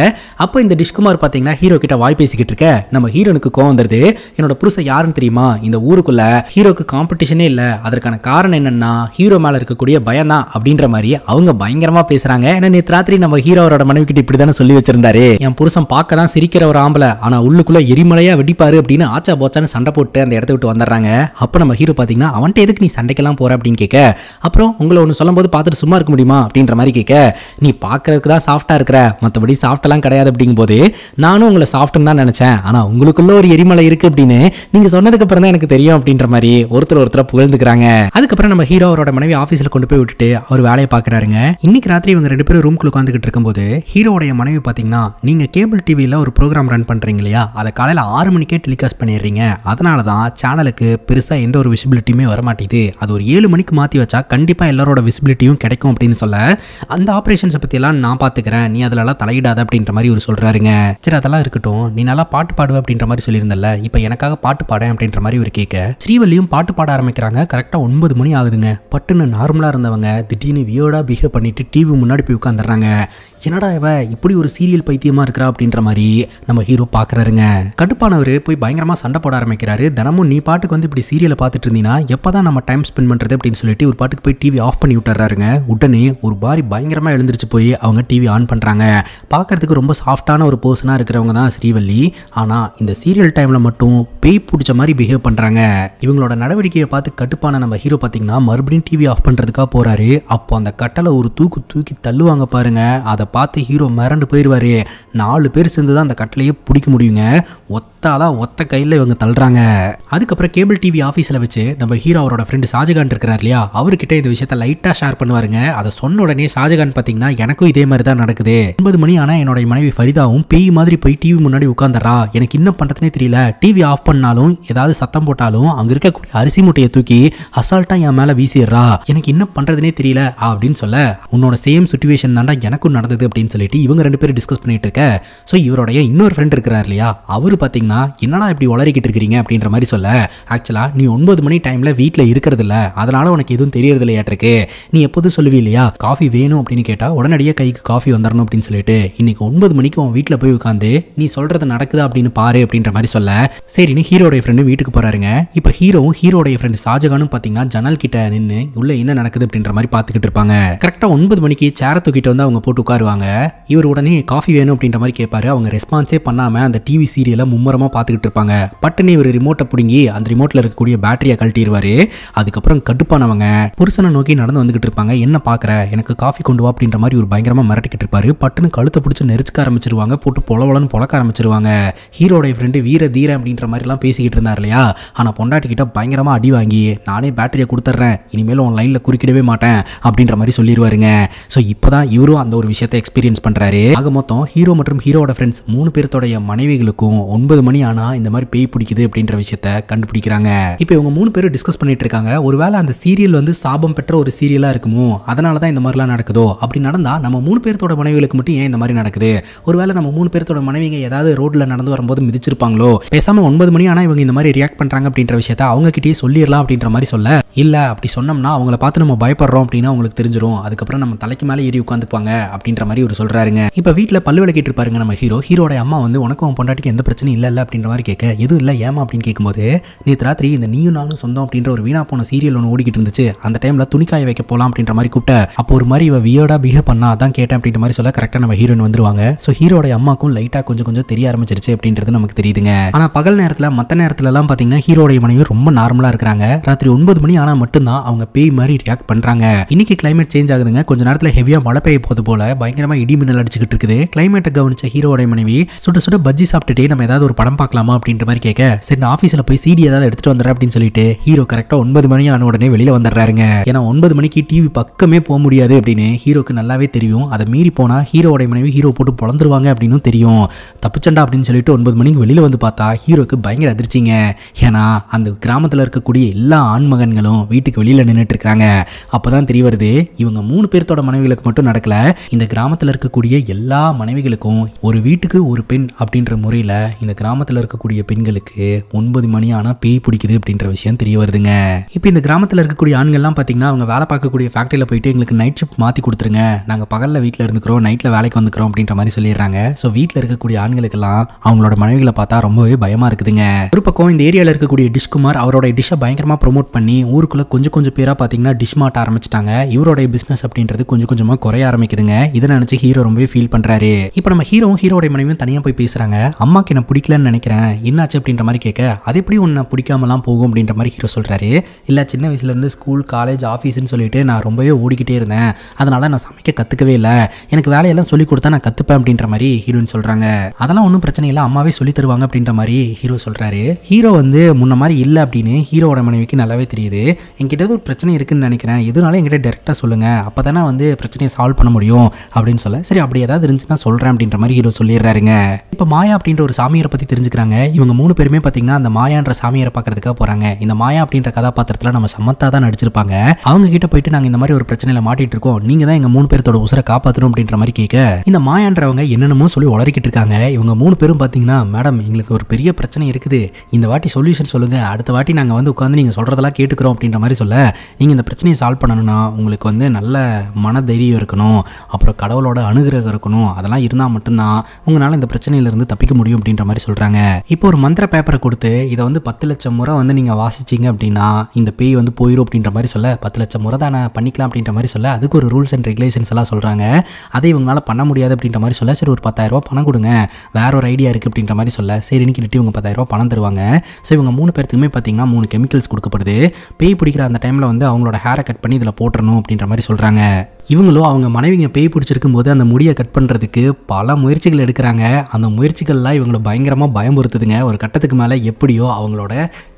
அப்போ இந்த டிஷ்குமார் பாத்தீங்கன்னா ஹீரோ கிட்ட வாய் பேசிக்கிட்டு இருக்க நம்ம ஹீரோனுக்கு கோவம் வந்துருது. என்னோட புருஷன் யாருன்னு தெரியுமா, இந்த ஊருக்குள்ள ஹீரோக்கு காம்படிஷனே இல்ல, அதற்கான காரணம் என்னன்னா ஹீரோ மேல இருக்கக்கூடிய பயம் தான் அப்படின்ற மாதிரி அவங்க பயங்கரமா பேசுறாங்க. ஏன்னா நேற்று ராத்திரி நம்ம ஹீரோவோட மனைவி கிட்ட இப்படிதானே சொல்லி வச்சிருந்தாரு, என் புருஷன் பார்க்க தான் சிரிக்கிற ஒரு ஆம்பளை ஆனா உள்ளுக்குள்ள எரிமலையா வெடிப்பாரு அப்படின்னு ஆச்சா போச்சான்னு சண்டை போட்டு அந்த இடத்த விட்டு வந்துடுறாங்க. அப்ப நம்ம ஹீரோ பாத்தீங்கன்னா அவன்கிட்ட எதுக்கு நீ சண்டைக்கெல்லாம் போற அப்படின்னு கேட்க, அப்புறம் உங்களை ஒன்று சொல்லும் போது பார்த்துட்டு சும்மா இருக்க முடியுமா அப்படின்ற மாதிரி கேட்க, நீ பார்க்கறதுக்கு தான் சாஃப்டா இருக்கிற, மற்றபடி சாஃப்டெல்லாம் கிடையாது அப்படிங்கும் போது நானும் உங்களை சாஃப்ட்னு தான் நினைச்சேன், ஆனா உங்களுக்குள்ள ஒரு எரிமலை இருக்கு அப்படின்னு நீங்க சொன்னதுக்கு அப்புறம் தான் எனக்கு தெரியும் அப்படின்ற மாதிரி ஒருத்தர் புகழ்ந்துக்கிறாங்க. அதுக்கப்புறம் நம்ம ஹீரோ அவரோட மனைவி ஆபீஸ்ல கொண்டு போய் விட்டுட்டு அவர் வேலையை பாக்குறாருங்க. இன்னைக்கு ராத்திரி இவங்க 2 பேரும் ரூம்குள்ள உட்காந்துக்கிட்டு இருக்கும்போது ஹீரோடைய மனைவி பாத்தீங்கன்னா நீங்க கேபிள் டிவியில ஒரு ப்ரோக்ராம் ரன் பண்றீங்க இல்லையா, அதை காலையில 6 மணிக்கே டெலிகாஸ்ட் பண்ணிடுறீங்க, அதனாலதான் சேனலுக்கு பெருசா எந்த ஒரு விசிபிலிட்டியுமே வர மாட்டேங்குது, அது ஒரு 7 மணிக்கு மாத்தி வச்சா கண்டிப்பா எல்லாரோட விசிபிலிட்டியும் கிடைக்கும் அப்படின்னு சொல்ல, அந்த ஆபரேஷன்ஸை பத்தி எல்லாம் நான் பாத்துக்கிறேன், நீ அதுலலாம் தலையிடாத அப்படின்ற மாதிரி ஒரு சொல்றாருங்க. சரி அதெல்லாம் இருக்கட்டும், நீ நல்லா பாட்டு பாடுவ அப்படின்ற மாதிரி சொல்லியிருந்தல, இப்ப எனக்காக பாட்டு பாட அப்படின்ற மாதிரி ஒரு கேட்க ஸ்ரீவல்லியும் பாட்டு பாட ஆரம்பிக்கிறாங்க. கரெக்டா 9 மணி ஆகுதுங்க. பட்டுன்னு நார்மலா இருந்தவங்க திடீர்னு வியர்டா பிஹேவ் பண்ணிட்டு டிவி முன்னாடி போய் உட்காந்துறாங்க. என்னடா இவ இப்படி ஒரு சீரியல் பைத்தியமா இருக்கிறா அப்படின்ற மாதிரி நம்ம ஹீரோ பாக்குறாருங்க. கடுப்பானவர் போய் பயங்கரமா சண்டை போட ஆரம்பிக்கிறாரு. தினமும் நீ பாட்டுக்கு வந்து இப்படி சீரியலை பார்த்துட்டு இருந்தீங்கன்னா எப்பதான் நம்ம டைம் ஸ்பெண்ட் பண்றது அப்படின்னு சொல்லிட்டு ஒரு பாட்டுக்கு போய் டிவி ஆஃப் பண்ணி விட்டுறாருங்க. உடனே ஒரு மாதிரி பயங்கரமா எழுந்திருச்சு போய் அவங்க டிவி ஆன் பண்றாங்க. பார்க்கறதுக்கு ரொம்ப சாஃப்டான ஒரு பர்சனா இருக்கிறவங்க தான் ஸ்ரீவல்லி. ஆனா இந்த சீரியல் டைம்ல மட்டும் பேய் பிடிச்ச மாதிரி பிஹேவ் பண்றாங்க. இவங்களோட நடவடிக்கையை பார்த்து கடுப்பான நம்ம ஹீரோ பாத்தீங்கன்னா மறுபடியும் டிவி ஆஃப் பண்றதுக்காக போறாரு. அப்போ அந்த கட்டளை ஒரு தூக்கி தள்ளுவாங்க பாருங்க. அதை பார்த்து ஹீரோ மிரண்டு போயிடுவாரு. 4 பேர் சேர்ந்து தான் அந்த கட்டளையே பிடிக்க முடியுங்க. ஒத்த கையில் இவங்க தள்ளுறாங்க. அதுக்கப்புறம் கேபிள் டிவி ஆஃபீஸில் வச்சு நம்ம ஹீரோ அவரோட ஃப்ரெண்டு ஷாஜகான் இருக்கிறார் இல்லையா, அவர்கிட்ட இந்த விஷயத்த லைட்டாக ஷேர் பண்ணுவாருங்க. அதை சொன்ன உடனே ஷாஜகான் பார்த்தீங்கன்னா எனக்கும் இதே மாதிரி தான் நடக்குது. 9 மணி ஆனால் என்னோட மனைவி ஃபரிதாவும் பேய் மாதிரி போய் டிவி முன்னாடி உட்காந்துறா, எனக்கு இன்னும் பண்ணுறதுனே தெரியல, டிவி ஆஃப் பண்ணாலும் ஏதாவது சத்தம் போட்டாலும் அங்கே இருக்கக்கூடிய அரிசி மூட்டையை தூக்கி அசால்ட்டாக என் மேலே வீசிடுறா, எனக்கு இன்னும் பண்ணுறதுனே தெரியல அப்படின்னு சொல்ல, உன்னோட சேம் சிச்சுவேஷன் தாண்டா எனக்கும் நடந்தது அப்படின்னு சொல்லிட்டு இவங்க 2 பேரும் டிஸ்கஸ் பண்ணிட்டு இருக்க. ஸோ இவருடைய இன்னொரு ஃப்ரெண்ட் இருக்கிறார் இல்லையா, அவரு பார்த்தீங்கன்னா என்னடா இப்படி உளறிக்கிட்டு இருக்கிறீங்க அப்படின்ற மாதிரி சொல்ல, ஆக்சுவலா நீ 9 மணி டைம்ல வீட்டில் இருக்கிறது இல்ல, அதனால உனக்கு எதுவும் தெரியறது இல்லையாட்டிருக்கு, நீ எப்போதும் சொல்லுவீ இல்லையா காஃபி வேணும் அப்படின்னு கேட்டா உடனடியே கைக்கு காஃபி வந்துடணும் அப்படின்னு சொல்லிட்டு இன்னைக்கு 9 மணிக்கு உன் வீட்டில் போய் உட்காந்து நீ சொல்றது நடக்குதா அப்படின்னு பாரு அப்படின்ற மாதிரி சொல்ல, சரின்னு ஹீரோடைய ஃப்ரெண்டு வீட்டுக்கு போறாருங்க. இப்போ ஹீரோவும் ஹீரோடைய ஃப்ரெண்டு ஷாஜகானும் பார்த்தீங்கன்னா ஜன்னல் கிட்ட நின்று உள்ள என்ன நடக்குது அப்படின்ற மாதிரி பார்த்துக்கிட்டு இருப்பாங்க. கரெக்டாக 9 மணிக்கு சேரை தூக்கிட்டு வந்து அவங்க போட்டு உட்காருவாங்க. இவர் உடனே காஃபி வேணும் அப்படின்ற மாதிரி கேட்பாரு. அவங்க ரெஸ்பான்ஸே பண்ணாம அந்த டிவி சீரியலை மும்மரமா பார்த்துக்கிட்டு இருப்பாங்க. பட்டுன்னு ஒரு ரிமோட்டை பிடுங்கி அந்த ரிமோட்ல இருக்கக்கூடிய பேட்டரியை கழட்டிடுவாரு. அதுக்கப்புறம் கடுப்பானவங்க புருஷனை நோக்கி நடந்து வந்துகிட்டு இருப்பாங்க. என்ன பாக்குற, எனக்கு காஃபி கொண்டு வா அப்படின்ற மாதிரி ஒரு பயங்கரமா மிரட்டிக்கிட்டு இருப்பாரு. பட்டுன்னு கழுத்தை பிடிச்சி நெரிச்சுக்க ஆரம்பிச்சிருவாங்க, போட்டு பொலவலன்னு பொழக்க ஆரம்பிச்சிருவாங்க. ஹீரோடைய ஃப்ரெண்டு வீர தீர அப்படின்ற மாதிரி எல்லாம் பேசிக்கிட்டு இருந்தார் இல்லையா, ஆனா பொண்டாட்டிக்கிட்ட பயங்கரமா அடி வாங்கி நானே பேட்டரியை கொடுத்துட்றேன், இனிமேலும் உன் லைன்ல குறுக்கிடவே மாட்டேன் அப்படின்ற மாதிரி சொல்லிடுவாருங்க. ஸோ இப்போதான் இவரும் அந்த ஒரு விஷயத்தை எக்ஸ்பீரியன்ஸ் பண்றாரு. ஆக மொத்தம் ஹீரோ மற்றும் ஹீரோட ஃப்ரெண்ட்ஸ் 3 பேர்த்தோடைய மனைவிகளுக்கும் 9 மணி ஆனா இந்த மாதிரி பேய் பிடிக்குது அப்படின்ற விஷயத்த கண்டுபிடிக்கிறாங்க. இப்போ இவங்க 3 பேரும் டிஸ்கஸ் பண்ணிட்டு இருக்காங்க. ஒருவேளை அந்த சீரியல் வந்து சாபம் பெற்ற ஒரு சீரியலா இருக்குமோ, அதனால தான் இந்த மாதிரிலாம் நடக்குதோ, அப்படி நடந்தா நம்ம 3 பேர்த்தோட மனைவிகளுக்கு மட்டும் ஏன் இந்த மாதிரி நடக்குது, ஒருவேளை நம்ம 3 பேர்த்தோட மனைவிங்க ஏதாவது ரோட்ல நடந்து வரும்போது மிதிச்சிருப்பாங்களோ, பேசாம 9 மணி ஆனா இவங்க இந்த மாதிரி ரியாக்ட் பண்றாங்க அப்படின்ற விஷயத்த அவங்க கிட்டயே சொல்லிடலாம் அப்படின்ற மாதிரி சொல்ல, இல்ல அப்படி சொன்னோம்னா அவங்கள பார்த்து நம்ம பயப்படுறோம் அப்படின்னா அவங்களுக்கு தெரிஞ்சிடும், அதுக்கப்புறம் நம்ம தலைக்கு மேலே ஏறி உட்காந்துப்பாங்க அப்படின்ற மாதிரி ஒரு சொல்றாருங்க. இப்போ வீட்டில் பல்லு விளக்கிட்டு இருப்பாருங்க நம்ம ஹீரோ. ஹீரோட அம்மா வந்து உனக்கும் பொண்டாட்டிக்கு எந்த பிரச்சனையும் இல்லை அப்படின்ற மாதிரி கேட்க, எதுவும் இல்லை ஏமா அப்படின்னு கேட்கும்போது, நேற்று ராத்திரி இந்த நீயும் நானும் சொந்தம் அப்படின்ற ஒரு வீணா போன சீரியல் ஒன்று ஓடிக்கிட்டு இருந்துச்சு, அந்த டைம்ல துணிக்காய வைக்க போலாம் அப்படின்ற மாதிரி கூப்பிட்ட, அப்போ ஒரு மாதிரி இவ வியர்டா பிஹேவ் பண்ணா, அதான் கேட்டேன் அப்படின்ற மாதிரி சொல்ல கரெக்டாக நம்ம ஹீரோயின் வந்துருவாங்க. ஸோ ஹீரோட அம்மாக்கும் லைட்டாக கொஞ்சம் தெரிய ஆரம்பிச்சிருச்சு அப்படின்றது நமக்கு தெரியுதுங்க. ஆனால் பகல் நேரத்தில் மற்ற நேரத்துலலாம் பார்த்தீங்கன்னா ஹீரோடைய மனைவி ரொம்ப நார்மலாக இருக்கிறாங்க. ராத்திரி 9 மணி ஆனா மட்டும்தான் அவங்க பேய் மாதிரி ரியாக்ட் பண்றாங்க. இன்னைக்கு கிளைமேட் சேஞ்ச் ஆகுதுங்க. கொஞ்ச நேரத்துல ஹெவியா மழை பெய்ய போது போல பயங்கரமா இடி மின்னல் அடிச்சுக்கிட்டு இருக்குது. கிளைமேட்டை கவனிச்ச ஹீரோட மனைவி சுட சுட பஜ்ஜி சாப்பிட்டுட்டே நம்ம ஏதாவது ஒரு படம் பார்க்கலாமா அப்படின்ற மாதிரி கேட்க, சரி ஆபீஸ்ல போய் சிடி ஏதாவது எடுத்துட்டு வந்துடுறேன் அப்படின்னு சொல்லிட்டு ஹீரோ கரெக்டா 9 மணி ஆன உடனே வெளியில வந்துடுறாருங்க. ஏன்னா 9 மணிக்கு டிவி பக்கமே போக முடியாது அப்படின்னு ஹீரோக்கு நல்லாவே தெரியும். அதை மீறி போனா ஹீரோட மனைவி ஹீரோ போட்டு பொழந்துருவாங்க அப்படின்னு தெரியும். தப்பிச்சண்டா அப்படின்னு சொல்லிட்டு 9 மணிக்கு வெளியில வந்து பார்த்தா ஹீரோக்கு பயங்கர அதிர்ச்சிங்க. ஏன்னா அந்த கிராமத்துல இருக்கக்கூடிய எல்லா ஆண்மகன்களும் வீட்டுக்கு வெளியில நின்றுட்டு இருக்காங்க. அப்பதான் தெரிய வருது, இவங்க 3 பேர்த்தோட மனைவிகளுக்கு மட்டும் நடக்கல, இந்த கிராமத்துல இருக்கக்கூடிய எல்லா மனைவிகளுக்கும் ஒரு வீட்டுக்கு ஒரு பெண் அப்படின்ற முறையில இந்த கிராமத்துல இருக்கக்கூடிய பெண்களுக்கு 9 மணி ஆனா பேய் பிடிக்குது அப்படின்ற விஷயம் தெரிய வருதுங்க. இப்போ இந்த கிராமத்துல இருக்கக்கூடிய ஆண்கள்லாம் பாத்தீங்கன்னா அவங்க வேலை பார்க்கக்கூடிய ஃபேக்டரியில போயிட்டு எங்களுக்கு நைட் ஷிஃப்ட் மாத்தி கொடுத்துருங்க, நாங்க பகல்ல வீட்டுல இருந்துக்கிறோம், நைட்ல வேலைக்கு வந்துக்கிறோம் அப்படின்ற மாதிரி சொல்லிடுறாங்க. ஸோ வீட்டில் இருக்கக்கூடிய ஆண்களுக்கெல்லாம் அவங்களோட மனைவிகளை பார்த்தா ரொம்பவே பயமா இருக்குதுங்க. ஒரு பக்கம் இந்த ஏரியாவில் இருக்கக்கூடிய டிஷ்குமார் அவரோட டிஷ்ஷை பயங்கரமா ப்ரொமோட் பண்ணி ஊருக்குள்ள கொஞ்சம் பேரா பார்த்தீங்கன்னா டிஷ் மாட்ட ஆரம்பிச்சிட்டாங்க. இவரோட பிசினஸ் அப்படின்றது கொஞ்சமா குறைய ஆரம்பிக்குதுங்க. இதை நினைச்சு ஹீரோ ரொம்பவே ஃபீல் பண்றாரு. இப்போ நம்ம ஹீரோட மனைவியும் தனியா போய் பேசுறாங்க. அம்மாக்கு என்ன பிடிக்கலன்னு நினைக்கிறேன், என்னாச்சு அப்படின்ற மாதிரி கேட்க, அது எப்படி உன்னை பிடிக்காமலாம் போகும் அப்படின்ற மாதிரி ஹீரோ சொல்றாரு. இல்ல சின்ன வயசுல இருந்து ஸ்கூல் காலேஜ் ஆஃபீஸ்ன்னு சொல்லிட்டு நான் ரொம்பவே ஓடிக்கிட்டே இருந்தேன், அதனால நான் சமைக்க கத்துக்கவே இல்லை, எனக்கு வேலையெல்லாம் சொல்லி கொடுத்தா நான் கத்துப்பேன் அப்படின்ற மாதிரி ஹீரோயின் சொல்றாங்க. அதெல்லாம் ஒன்றும் பிரச்சனை இல்லை, அம்மாவே சொல்லி தருவாங்க அப்படின்ற மாதிரி ஹீரோ சொல்றாரு. ஹீரோ வந்து முன்ன மாதிரி இல்லை அப்படின்னு ஹீரோட மனைவிக்கு நல்லாவே தெரியுது. என்கிட்ட ஒரு பிரச்சனை இருக்குன்னு நினைக்கிறேன், எதுனாலும் என்கிட்ட டைரக்டா சொல்லுங்க, அப்பதானே வந்து பிரச்சனையை சால்வ் பண்ண முடியும் அப்படின்னு சொல்ல, சரி அப்படி ஏதாவது இருந்துச்சுன்னா சொல்றேன் அப்படின்ற மாதிரி ஹீரோ சொல்லிடுறாருங்க. இப்போ மாயா அப்படின்ற ஒரு சாமியாரை பத்தி தெரிஞ்சுக்கிறாங்க. இவங்க 3 பேருமே பாத்தீங்கன்னா அந்த மாயான்ற சாமியாரை பார்க்கறதுக்காக போறாங்க. இந்த மாயா அப்படின்ற கதாபாத்திரத்துல நம்ம சமத்தா தான் நடிச்சிருப்பாங்க. அவங்க கிட்ட போயிட்டு நாங்க இந்த மாதிரி ஒரு பிரச்சனையில மாட்டிட்டு இருக்கோம், நீங்க தான் எங்க 3 பேர்த்தோட உசுரை காப்பாற்றணும் அப்படின்ற மாதிரி கேட்க, இந்த மாயான்றவங்க என்னென்னமோ சொல்லி உளறிக்கிட்டு இருக்காங்க. இவங்க 3 பேரும் பாத்தீங்கன்னா, மேடம் எங்களுக்கு ஒரு பெரிய பிரச்சனை இருக்குது, இந்த வாட்டி சொல்யூஷன் சொல்லுங்க, அடுத்த வாட்டி நாங்க வந்து உட்காந்து நீங்க சொல்றதெல்லாம் கேட்டுக்கிறோம் அப்படின்ற மாதிரி சொல்ல, நீங்க இந்த பிரச்சனையை சால்வ் பண்ணணும்னா உங்களுக்கு வந்து நல்ல மன தைரியம் இருக்கணும், அப்புறம் கடவுளோட அனுகிரகம் இருக்கணும், அதெல்லாம் இருந்தா மட்டும்தான் உங்களால இந்த பிரச்சனையில இருந்து தப்பிக்க முடியும் அப்படின்ற மாதிரி சொல்றாங்க. இப்போ ஒரு மந்திர பேப்பரை கொடுத்து இதை வந்து 10 லட்சம் முறை வந்து நீங்க வாசிச்சீங்க அப்படின்னா இந்த பேய் வந்து போயிடும் அப்படின்ற மாதிரி சொல்ல, 10 லட்சம் முறை தானே பண்ணிக்கலாம் அப்படின்ற மாதிரி சொல்ல, அதுக்கு ஒரு ரூல்ஸ் அண்ட் ரெகுலேஷன்ஸ் எல்லாம் சொல்றாங்க. அதை இவங்களால பண்ண முடியாது அப்படின்ற மாதிரி சொல்ல, சரி ஒரு 10,000 ரூபாய் பணம் கொடுங்க, வேற ஒரு ஐடியா இருக்கு அப்படின்ற மாதிரி சொல்ல, சரின்னு கிட்ட இவங்க 10,000 ரூபாய் பணம் தருவாங்க. ஸோ இவங்க 3 பேருக்குமே பார்த்தீங்கன்னா 3 கெமிக்கல்ஸ் கொடுக்கப்படுது. பேய் பிடிக்கிற அந்த டைம்ல வந்து அவங்களோட ஹேரை கட் பண்ணி இதில் போட்டுறணும் அப்படின்ற மாதிரி சொல்றாங்க. இவங்களும் அவங்க மனைவிங்க பேய் பிடிச்சிருக்கும் போது அந்த முடியை கட் பண்ணுறதுக்கு பல முயற்சிகள் எடுக்கிறாங்க. அந்த முயற்சிகள்லாம் இவங்களை பயங்கரமாக பயமுறுத்துதுங்க. ஒரு கட்டத்துக்கு மேலே எப்படியோ அவங்களோட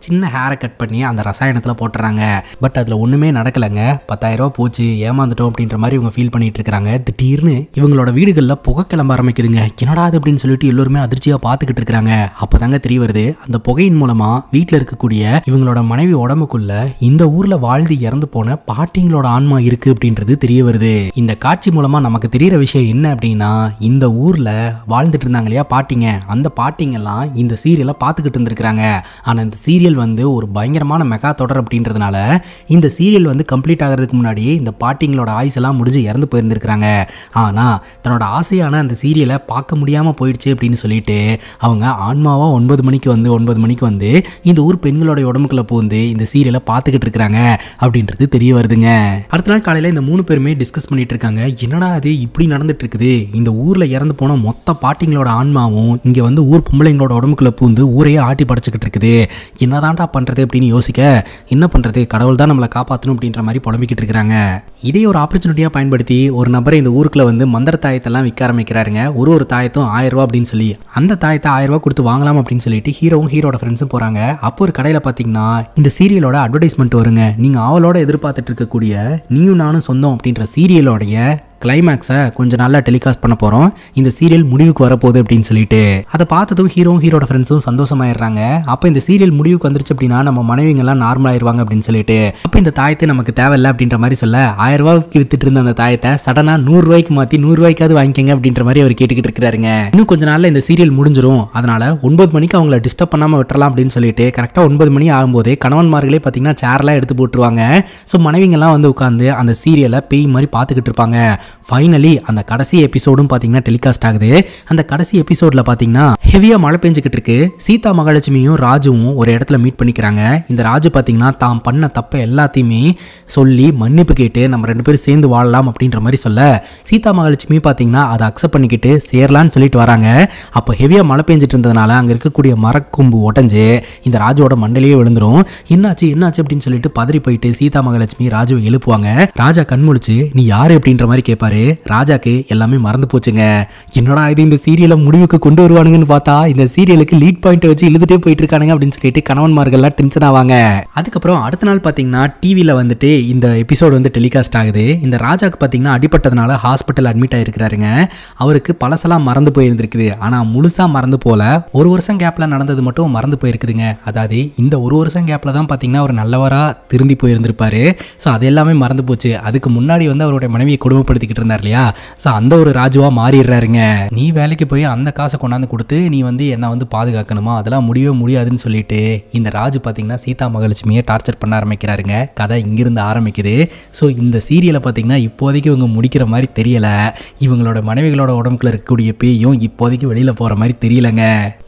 சின்ன ஹேரை கட் பண்ணி அந்த ரசாயனத்தில் போட்டுறாங்க. பட் அதில் ஒன்றுமே நடக்கலைங்க. 10,000 ரூபா போச்சு, ஏமாந்துட்டோம் அப்படின்ற மாதிரி இவங்க ஃபீல் பண்ணிட்டு இருக்காங்க. திடீர்னு இவங்களோட வீடுகளில் புகை கிளம்ப ஆரம்பிக்குதுங்க. என்னடா அது அப்படின்னு சொல்லிட்டு எல்லோருமே அதிர்ச்சியாக பார்த்துக்கிட்டு இருக்கிறாங்க. அப்போ தாங்க தெரிய வருது, அந்த புகையின் மூலமாக வீட்டில் இருக்கக்கூடிய இவங்களோட மனைவி உடம்புக்குள்ள இந்த ஊரில் வாழ்ந்து இறந்து போன பாட்டிங்களோட ஆன்மா இருக்கு அப்படின்றது தெரிய வருது. இந்த காட்சி மூலமா நமக்கு தெரியற விஷயம் என்ன அப்படின்னா, இந்த ஊர்ல வாழ்ந்துட்டு இருந்தாங்க இல்லையா பாட்டிங்க, அந்த பாட்டிங்க எல்லாம் இந்த சீரியலை பார்த்துக்கிட்டு இருந்திருக்காங்க. ஆனா இந்த சீரியல் வந்து ஒரு பயங்கரமான மெகா தொடர் அப்படின்றதுனால இந்த சீரியல் வந்து கம்ப்ளீட் ஆகிறதுக்கு முன்னாடி இந்த பாட்டிங்களோட ஆயுஸ் எல்லாம் முடிஞ்சு இறந்து போயிருந்திருக்காங்க. ஆனா தன்னோட ஆசையான அந்த சீரியலை பார்க்க முடியாம போயிடுச்சு அப்படின்னு சொல்லிட்டு அவங்க ஆன்மாவா 9 மணிக்கு வந்து இந்த ஊர் பெண்களோட உடம்புக்குள்ள பூந்து இந்த சீரியலை பார்த்துக்கிட்டு இருக்காங்க அப்படின்றது தெரிய வருதுங்க. அடுத்த நாள் காலையில இந்த 3 பேருமே டிஸ்கஸ் பண்ணிட்டு இருக்காங்க. என்னடா அது இப்படி நடந்துட்டு இருக்குது, இந்த ஊர்ல இறந்து போன மொத்த பாட்டிங்களோட ஆன்மாவும் இங்க வந்து ஊர் பொம்பளைங்களோட உடம்புக்குள்ள பூந்து ஊரையே ஆட்டி படைச்சுக்கிட்டு இருக்குது, என்னதான்டா பண்றது அப்படின்னு யோசிக்க, என்ன பண்றது, கடவுள் தான் நம்மளை காப்பாற்றணும் அப்படின்ற மாதிரி புலம்பிக்கிட்டு இருக்காங்க. இதே ஒரு ஆப்பர்ச்சுனிட்டியா பயன்படுத்தி ஒரு நபரை இந்த ஊருக்குள்ள வந்து மந்திர தாயத்தெல்லாம் விற்க ஆரம்பிக்கிறாருங்க. ஒரு தாயத்தும் 1000 ரூபாய் அப்படின்னு சொல்லி, அந்த தாயத்தை 1000 ரூபாய் கொடுத்து வாங்கலாம் அப்படின்னு சொல்லிட்டு ஹீரோவும் ஹீரோட ஃப்ரெண்ட்ஸும் போறாங்க. அப்போ ஒரு கடையில பாத்தீங்கன்னா இந்த சீரியலோட அட்வர்டைஸ்மெண்ட் வருங்க. நீங்க அவளோட எதிர்பார்த்துட்டு இருக்கக்கூடிய நீயும் நானும் சொந்தம் அப்படின்ற சீரியலோடைய கிளைமேக்ஸை கொஞ்சம் நல்லா டெலிகாஸ்ட் பண்ண போகிறோம், இந்த சீரியல் முடிவுக்கு வரப்போகுது அப்படின்னு சொல்லிட்டு அதை பார்த்ததும் ஹீரோட ஃப்ரெண்ட்ஸும் சந்தோஷமாயிடுறாங்க. அப்போ இந்த சீரியல் முடிவுக்கு வந்துருச்சு அப்படின்னா நம்ம மனைவிங்கெல்லாம் நார்மல் ஆயிடுவாங்க அப்படின்னு சொல்லிட்டு, அப்போ இந்த தாயத்தை நமக்கு தேவையில்லை அப்படின்ற மாதிரி சொல்ல, 1000 ரூபாய்க்கு வித்துட்டு இருந்த அந்த தாயத்தை சடனாக 100 ரூபாய்க்கு மாற்றி 100 ரூபாய்க்காவது வாங்கிக்கங்க அப்படின்ற மாதிரி அவர் கேட்டுக்கிட்டு இருக்கிறாருங்க. இன்னும் கொஞ்ச நாளில் இந்த சீரியல் முடிஞ்சிடும், அதனால 9 மணிக்கு அவங்கள டிஸ்டர்ப் பண்ணாமல் விட்டுறலாம் அப்படின்னு சொல்லிட்டு கரெக்டாக 9 மணி ஆகும்போதே கணவன்மார்களே பார்த்தீங்கன்னா சேர்லாம் எடுத்து போட்டுருவாங்க. ஸோ மனைவிங்கெல்லாம் வந்து உட்காந்து அந்த சீரியலை பேய் மாதிரி பார்த்துக்கிட்டு இருப்பாங்க. ஃபைனலி அந்த கடைசி எபிசோடும் பார்த்தீங்கன்னா டெலிகாஸ்ட் ஆகுது. அந்த கடைசி எபிசோடில் பார்த்தீங்கன்னா ஹெவியாக மழை பெஞ்சுக்கிட்டு இருக்கு. சீதா மகாலட்சுமியும் ராஜுவும் ஒரு இடத்துல மீட் பண்ணிக்கிறாங்க. இந்த ராஜு பார்த்தீங்கன்னா தான் பண்ண தப்பை எல்லாத்தையுமே சொல்லி மன்னிப்பு கேட்டு நம்ம 2 பேரும் சேர்ந்து வாழலாம் அப்படின்ற மாதிரி சொல்ல, சீதா மகாலட்சுமி பார்த்தீங்கன்னா அதை அக்செப்ட் பண்ணிக்கிட்டு சேரலான்னு சொல்லிட்டு வராங்க. அப்போ ஹெவியாக மழை பெஞ்சிட்டு இருந்ததுனால அங்கே இருக்கக்கூடிய மரக்கொம்பு உடஞ்சு இந்த ராஜுவோட மண்டையிலேயே விழுந்துரும். என்னாச்சு அப்படின்னு சொல்லிட்டு பதறி போயிட்டு சீதா மகாலட்சுமி ராஜுவை எழுப்புவாங்க. ராஜா கண்முழிச்சு நீ யாரு அப்படின்ற மாதிரி கேட்பாரு. ராஜாக்கு எல்லாமே மறந்து போச்சுங்க. என்னடா இது இந்த சீரியலை முடிவுக்கு கொண்டு வருவானுங்கன்னு பார்த்தா இந்த சீரியலுக்கு லீட் பாயிண்ட் வச்சு இழுத்துட்டே போயிட்டு இருக்கானுங்க அப்படின்னு சொல்லிட்டு கணவன்மார்கள்லாம் டென்ஷன் ஆவாங்க. அதுக்கப்புறம் அடுத்த நாள் பார்த்தீங்கன்னா டிவியில் வந்துட்டு இந்த எபிசோடு வந்து டெலிகாஸ்ட் ஆகுது. இந்த ராஜாக்கு பார்த்தீங்கன்னா அடிப்பட்டதுனால ஹாஸ்பிட்டல் அட்மிட் ஆகிருக்கிறாருங்க. அவருக்கு பழசெல்லாம் மறந்து போயிருந்துருக்குது. ஆனால் முழுசாக மறந்து போல, 1 வருஷம் கேப்பில் நடந்தது மட்டும் மறந்து போயிருக்குதுங்க. அதாவது இந்த 1 வருஷம் கேப்பில் தான் பார்த்தீங்கன்னா அவர் நல்லவராக திருந்தி போயிருந்திருப்பாரு. ஸோ அது எல்லாமே மறந்து போச்சு. அதுக்கு முன்னாடி வந்து அவருடைய மனைவியை கொடுமைப்படுத்திக்கிட்டு இருந்தார் இல்லையா, ஸோ அந்த ஒரு ராஜுவாக மாறிடுறாருங்க. நீ வேலைக்கு போய் அந்த காசை கொண்டாந்து கொடுத்து நீ வந்து என்னை வந்து பாதுகாக்கணுமா, அதெல்லாம் முடியவே முடியாதுன்னு சொல்லிட்டு இந்த ராஜு பார்த்தீங்கன்னா சீதா மகாலட்சுமியை டார்ச்சர் பண்ண ஆரம்பிக்கிறாருங்க. கதை இங்கிருந்து ஆரம்பிக்குது. ஸோ இந்த சீரியலை பார்த்தீங்கன்னா இப்போதைக்கு இவங்க முடிக்கிற மாதிரி தெரியல. இவங்களோட மனைவிகளோட உடம்புக்குள்ள இருக்கக்கூடிய பேயும் இப்போதைக்கு வெளியில் போகிற மாதிரி தெரியலங்க.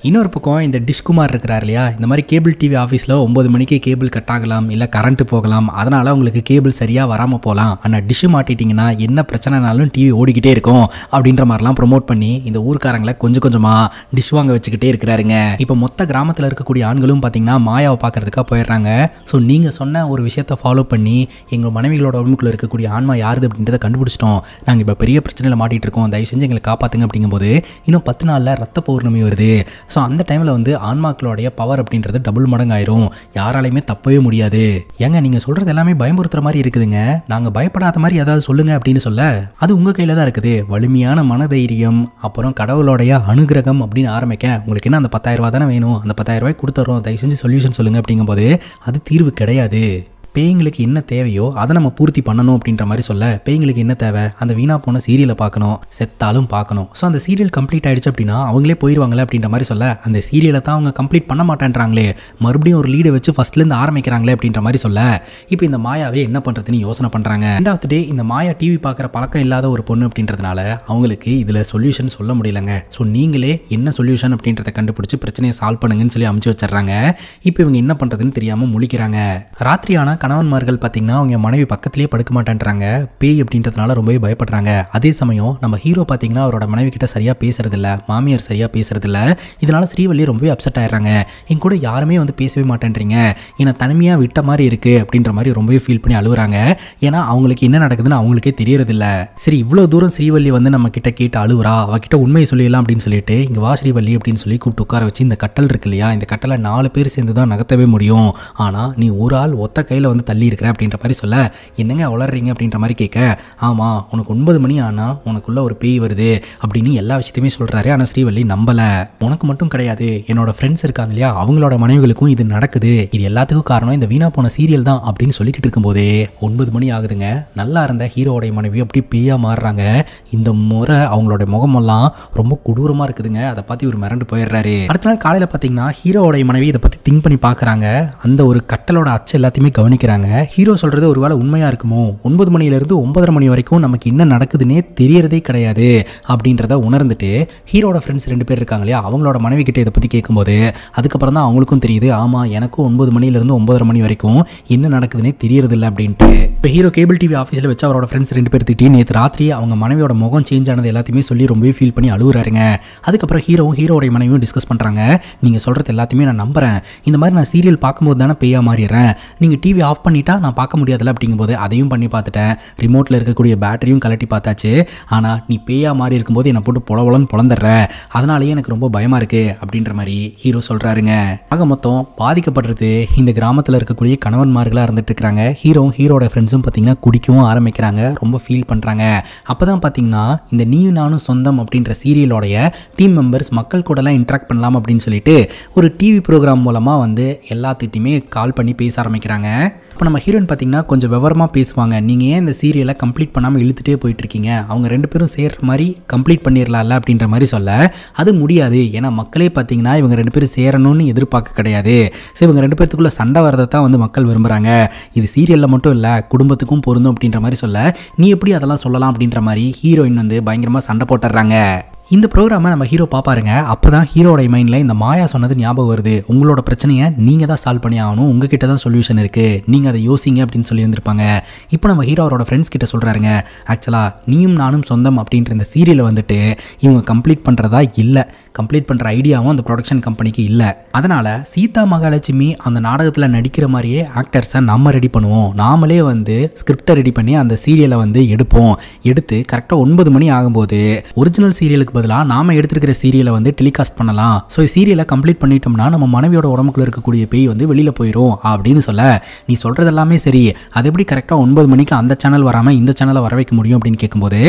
இன்னொரு பக்கம் இந்த டிஷ்குமார் இருக்கிறார் இல்லையா, இந்த மாதிரி கேபிள் டிவி ஆஃபீஸில் 9 மணிக்கு கேபிள் கட் ஆகலாம், இல்லை கரண்ட்டு போகலாம், அதனால் உங்களுக்கு கேபிள் சரியாக வராமல் போகலாம், ஆனால் டிஷ்ஷு மாட்டிட்டிங்கன்னா என்ன பிரச்சனைனாலும் டிவி ஓடிக்கிட்டே இருக்கும் அப்படின்ற மாதிரிலாம் ப்ரொமோட் பண்ணி இந்த ஊர்க்காரங்களை கொஞ்சம் கொஞ்சமாக டிஷ் வாங்க வச்சுக்கிட்டே இருக்கிறாருங்க. இப்போ மொத்த கிராமத்தில் இருக்கக்கூடிய ஆண்களும் பார்த்தீங்கன்னா மாயாவை பார்க்கறதுக்காக போயிடுறாங்க. ஸோ நீங்கள் சொன்ன ஒரு விஷயத்தை ஃபாலோ பண்ணி எங்கள் மனைவிகளோட உடம்புக்குள்ள இருக்கக்கூடிய ஆன்மா யாருது அப்படின்றத கண்டுபிடிச்சிட்டோம். நாங்கள் இப்போ பெரிய பிரச்சனையில் மாட்டிகிட்டு இருக்கோம், தயவு செஞ்சு எங்களை காப்பாற்றுங்க அப்படிங்கும்போது இன்னும் 10 நாளில் ரத்த பௌர்ணமி வருது. ஸோ அந்த டைமில் வந்து ஆன்மாக்களுடைய பவர் அப்படின்றது டபுள் மடங்கு ஆயிரும். யாராலையுமே தப்பவே முடியாது. ஏங்க நீங்கள் சொல்கிறது எல்லாமே பயமுறுத்துற மாதிரி இருக்குதுங்க, நாங்கள் பயப்படாத மாதிரி ஏதாவது சொல்லுங்க அப்படின்னு சொல்ல, அது உங்கள் கையில் தான் இருக்குது. வலிமையான மனதைரியம், அப்புறம் கடவுளோடைய அனுகிரகம் அப்படின்னு ஆரம்பிக்க, உங்களுக்கு என்ன அந்த 10,000 ரூபா தானே வேணும், அந்த 10,000 ரூபாய் கொடுத்துட்றோம், தயவு செஞ்சு சொல்யூஷன் சொல்லுங்க அப்படிங்கும்போது அது தீர்வு கிடையாது. பேய்ங்களுக்கு என்ன தேவையோ அதை நம்ம பூர்த்தி பண்ணணும் அப்படின்ற மாதிரி சொல்ல, பேய்ங்களுக்கு என்ன தேவை, அந்த வீணா போன சீரியலை பார்க்கணும், செத்தாலும் பார்க்கணும். ஸோ அந்த சீரியல் கம்ப்ளீட் ஆகிடுச்சு அப்படின்னா அவங்களே போயிடுவாங்களே அப்படின்ற மாதிரி சொல்ல, அந்த சீரியலை தான் அவங்க கம்ப்ளீட் பண்ண மாட்டேன்றாங்களே, மறுபடியும் ஒரு லீடை வச்சு ஃபர்ஸ்ட்லேருந்து ஆரம்பிக்கிறாங்களே அப்படின்ற மாதிரி சொல்ல, இப்போ இந்த மாயாவே என்ன பண்ணுறதுன்னு யோசனை பண்ணுறாங்க. ரெண்டாவது டே இந்த மாயா டிவி பார்க்குற பழக்கம் இல்லாத ஒரு பொண்ணு அப்படின்றதுனால அவங்களுக்கு இதில் சொல்யூஷன் சொல்ல முடியலங்க. ஸோ நீங்களே என்ன சொல்யூஷன் அப்படின்றத கண்டுபிடிச்சி பிரச்சனையை சால்வ் பண்ணுங்கன்னு சொல்லி அமுச்சு வச்சிடறாங்க. இப்போ இவங்க என்ன பண்ணுறதுன்னு தெரியாமல் முழிக்கிறாங்க. ராத்திரியான கணவன்மார்கள் பார்த்தீங்கன்னா அவங்க மனைவி பக்கத்துலேயே படுக்க மாட்டேன்றாங்க. பேய் அப்படின்றதுனால ரொம்பவே பயப்படுறாங்க. அதே சமயம் நம்ம ஹீரோ பார்த்தீங்கன்னா அவரோட மனைவி கிட்ட சரியாக பேசுறதில்ல, மாமியார் சரியாக பேசுறதில்ல. இதனால ஸ்ரீவள்ளி ரொம்பவே அப்செட் ஆயிடுறாங்க. என் கூட யாருமே வந்து பேசவே மாட்டேன்றீங்க, ஏன்னா தனிமையாக விட்ட மாதிரி இருக்குது அப்படின்ற மாதிரி ரொம்பவே ஃபீல் பண்ணி அழுகுறாங்க. ஏன்னா அவங்களுக்கு என்ன நடக்குதுன்னு அவங்களுக்கே தெரியறதில்ல. சரி இவ்வளோ தூரம் ஸ்ரீவள்ளி வந்து நம்ம கிட்ட கேட்டு அழுகுறா, அவகிட்ட உண்மையை சொல்லிடலாம் அப்படின்னு சொல்லிட்டு இங்கே வா ஸ்ரீவள்ளி அப்படின்னு சொல்லி கூப்பிட்டு உட்கார வச்சு, இந்த கட்டல் இருக்கு இல்லையா, இந்த கட்டலை 4 பேர் சேர்ந்து தான் நகர்த்தவே முடியும், ஆனால் நீ ஒரு ஆள் ஒத்த கையில் வந்து தள்ளி இருக்கிற அப்படின்ற மாதிரி சொல்ல, என்னங்க வளர்றீங்க அப்படின்ற மாதிரி கேட்க, ஆமாம் உனக்கு 9 மணி ஆனால் உனக்குள்ள ஒரு பேய் வருது அப்படின்னு எல்லா விஷயத்தையுமே சொல்கிறாரு. ஆனால் ஸ்ரீவள்ளி நம்பலை. உனக்கு மட்டும் கிடையாது, என்னோட ஃப்ரெண்ட்ஸ் இருக்காங்க இல்லையா, அவங்களோட மனைவிகளுக்கும் இது நடக்குது, இது எல்லாத்துக்கும் காரணம் இந்த வீணா போன சீரியல் தான் அப்படின்னு சொல்லிக்கிட்டு இருக்கும்போதே 9 மணி ஆகுதுங்க. நல்லா இருந்த ஹீரோடைய மனைவி அப்படி பேயா மாறுறாங்க. இந்த முறை அவங்களோட முகமெல்லாம் ரொம்ப கொடூரமாக இருக்குதுங்க. அதை பார்த்து ஒரு மிரண்டு போயிடுறாரு. அடுத்த நாள் காலையில் பார்த்தீங்கன்னா ஹீரோடைய மனைவி இதை பற்றி திங்க் பண்ணி பார்க்குறாங்க. அந்த ஒரு கட்டலோட அச்சு எல்லாத்தையுமே கவனிக்கிறாங்க. ஹீரோ சொல்றது ஒருவேளை உண்மையா இருக்குமோ, 9 மணியிலிருந்து 9:30 மணி வரைக்கும் நமக்கு என்ன நடக்குதுன்னே தெரியறதே கிடையாது அப்படின்றத உணர்ந்துட்டு ஹீரோட ஃப்ரெண்ட்ஸ் 2 பேர் இருக்காங்க இல்லையா, அவங்களோட மனைவி கிட்ட இதை பற்றி கேட்கும்போது அதுக்கப்புறம் தான் அவங்களுக்கும் தெரியுது, ஆமா எனக்கும் 9 மணியிலிருந்து 9:30 மணி வரைக்கும் என்ன நடக்குதுன்னே தெரியறதில்லை அப்படின்ட்டு. இப்போ ஹீரோ கேபிள் டிவி ஆஃபீஸில் வச்சு அவரோட ஃப்ரெண்ட்ஸ் 2 பேர் திட்டி நேற்று ராத்திரி அவங்க மனைவியோட முகம் சேஞ்ச் ஆனது எல்லாத்தையுமே சொல்லி ரொம்பவே ஃபீல் பண்ணி அழுகுறாருங்க. அதுக்கப்புறம் ஹீரோடைய மனைவியும் டிஸ்கஸ் பண்ணுறாங்க. நீங்கள் சொல்கிறது எல்லாத்தையுமே நான் நம்புறேன், இந்த மாதிரி நான் சீரியல் பார்க்கும்போது தானே பேயா மாறிடுறேன், நீங்கள் டிவி ஆஃப் பண்ணிட்டா நான் பார்க்க முடியாதுல்ல அப்படிங்கும்போது அதையும் பண்ணி பார்த்துட்டேன், ரிமோட்டில் இருக்கக்கூடிய பேட்டரியும் கலட்டி பார்த்தாச்சு, ஆனால் நீ பேயா மாறி இருக்கும்போது என்னை போட்டு பொலவலன்னு பொழந்துடுற, அதனாலேயே எனக்கு ரொம்ப பயமாக இருக்குது அப்படின்ற மாதிரி ஹீரோ சொல்கிறாருங்க. ஆக மொத்தம் பாதிக்கப்படுறது இந்த கிராமத்தில் இருக்கக்கூடிய கணவன்மார்களாக இருந்துட்டு இருக்கிறாங்க. ஹீரோட ஃப்ரெண்ட்ஸும் பார்த்தீங்கன்னா குடிக்கவும் ஆரம்பிக்கிறாங்க, ரொம்ப ஃபீல் பண்ணுறாங்க. அப்போ தான் பார்த்தீங்கன்னா இந்த நீயும் நானும் சொந்தம் அப்படின்ற சீரியலோடைய டீம் மெம்பர்ஸ் மக்கள் கூடலாம் இன்ட்ராக்ட் பண்ணலாம் அப்படின்னு சொல்லிட்டு ஒரு டிவி ப்ரோக்ராம் மூலமாக வந்து எல்லாத்துக்கிட்டையுமே கால் பண்ணி பேச ஆரம்பிக்கிறாங்க. இப்போ நம்ம ஹீரோயின் பார்த்தீங்கன்னா கொஞ்சம் விவரமாக பேசுவாங்க. நீங்கள் ஏன் இந்த சீரியலை கம்ப்ளீட் பண்ணாமல் இழுத்துட்டே போயிட்டு இருக்கீங்க, அவங்க 2 பேரும் சேர்ற மாதிரி கம்ப்ளீட் பண்ணிடலாம்ல அப்படின்ற மாதிரி சொல்ல, அது முடியாது. ஏன்னா மக்களே பார்த்தீங்கன்னா இவங்க 2 பேரும் சேரணும்னு எதிர்பார்க்க கிடையாது. ஸோ இவங்க 2 பேர்த்துக்குள்ள சண்டை வரதை தான் வந்து மக்கள் விரும்புகிறாங்க. இது சீரியலில் மட்டும் இல்லை, குடும்பத்துக்கும் பொருந்தும் அப்படின்ற மாதிரி சொல்ல, நீ எப்படி அதெல்லாம் சொல்லலாம் அப்படின்ற மாதிரி ஹீரோயின் வந்து பயங்கரமாக சண்டை போட்டுடுறாங்க. இந்த ப்ரோக்ராமை நம்ம ஹீரோ பார்ப்பாருங்க. அப்போ தான் ஹீரோட மைண்டில் இந்த மாயா சொன்னது ஞாபகம் வருது. உங்களோட பிரச்சனையை நீங்கள் தான் சால்வ் பண்ணி ஆகணும், உங்ககிட்ட தான் சொல்யூஷன் இருக்குது, நீங்கள் அதை யோசிங்க அப்படின்னு சொல்லி இருந்திருப்பாங்க. இப்போ நம்ம ஹீரோ அவரோட ஃப்ரெண்ட்ஸ் கிட்ட சொல்கிறாருங்க, ஆக்சுவலாக நீயும் நானும் சொந்தம் அப்படின்ற இந்த சீரியலை வந்துட்டு இவங்க கம்ப்ளீட் பண்ணுறதா இல்லை, கம்ப்ளீட் பண்ணுற ஐடியாவும் அந்த ப்ரொடக்ஷன் கம்பெனிக்கு இல்லை. அதனால் சீதா மகாலட்சுமி அந்த நாடகத்தில் நடிக்கிற மாதிரியே ஆக்டர்ஸை நம்ம ரெடி பண்ணுவோம், நாமளே வந்து ஸ்கிரிப்டை ரெடி பண்ணி அந்த சீரியலை வந்து எடுத்து கரெக்டாக 9 மணி ஆகும்போது ஒரிஜினல் சீரியலுக்கு பதிலாக நாம எடுத்துருக்கிற சீரியலை வந்து டெலிகாஸ்ட் பண்ணலாம். ஸோ சீரியலை கம்ப்ளீட் பண்ணிட்டோம்னா நம்ம மனைவியோட உடம்புக்குள்ள இருக்கக்கூடிய பேய் வந்து வெளியில் போயிடும் அப்படின்னு சொல்ல, நீ சொல்கிறது எல்லாமே சரி, அது எப்படி கரெக்டாக 9 மணிக்கு அந்த சேனல் வராமல் இந்த சேனலை வர வைக்க முடியும் அப்படின்னு கேட்கும்போது,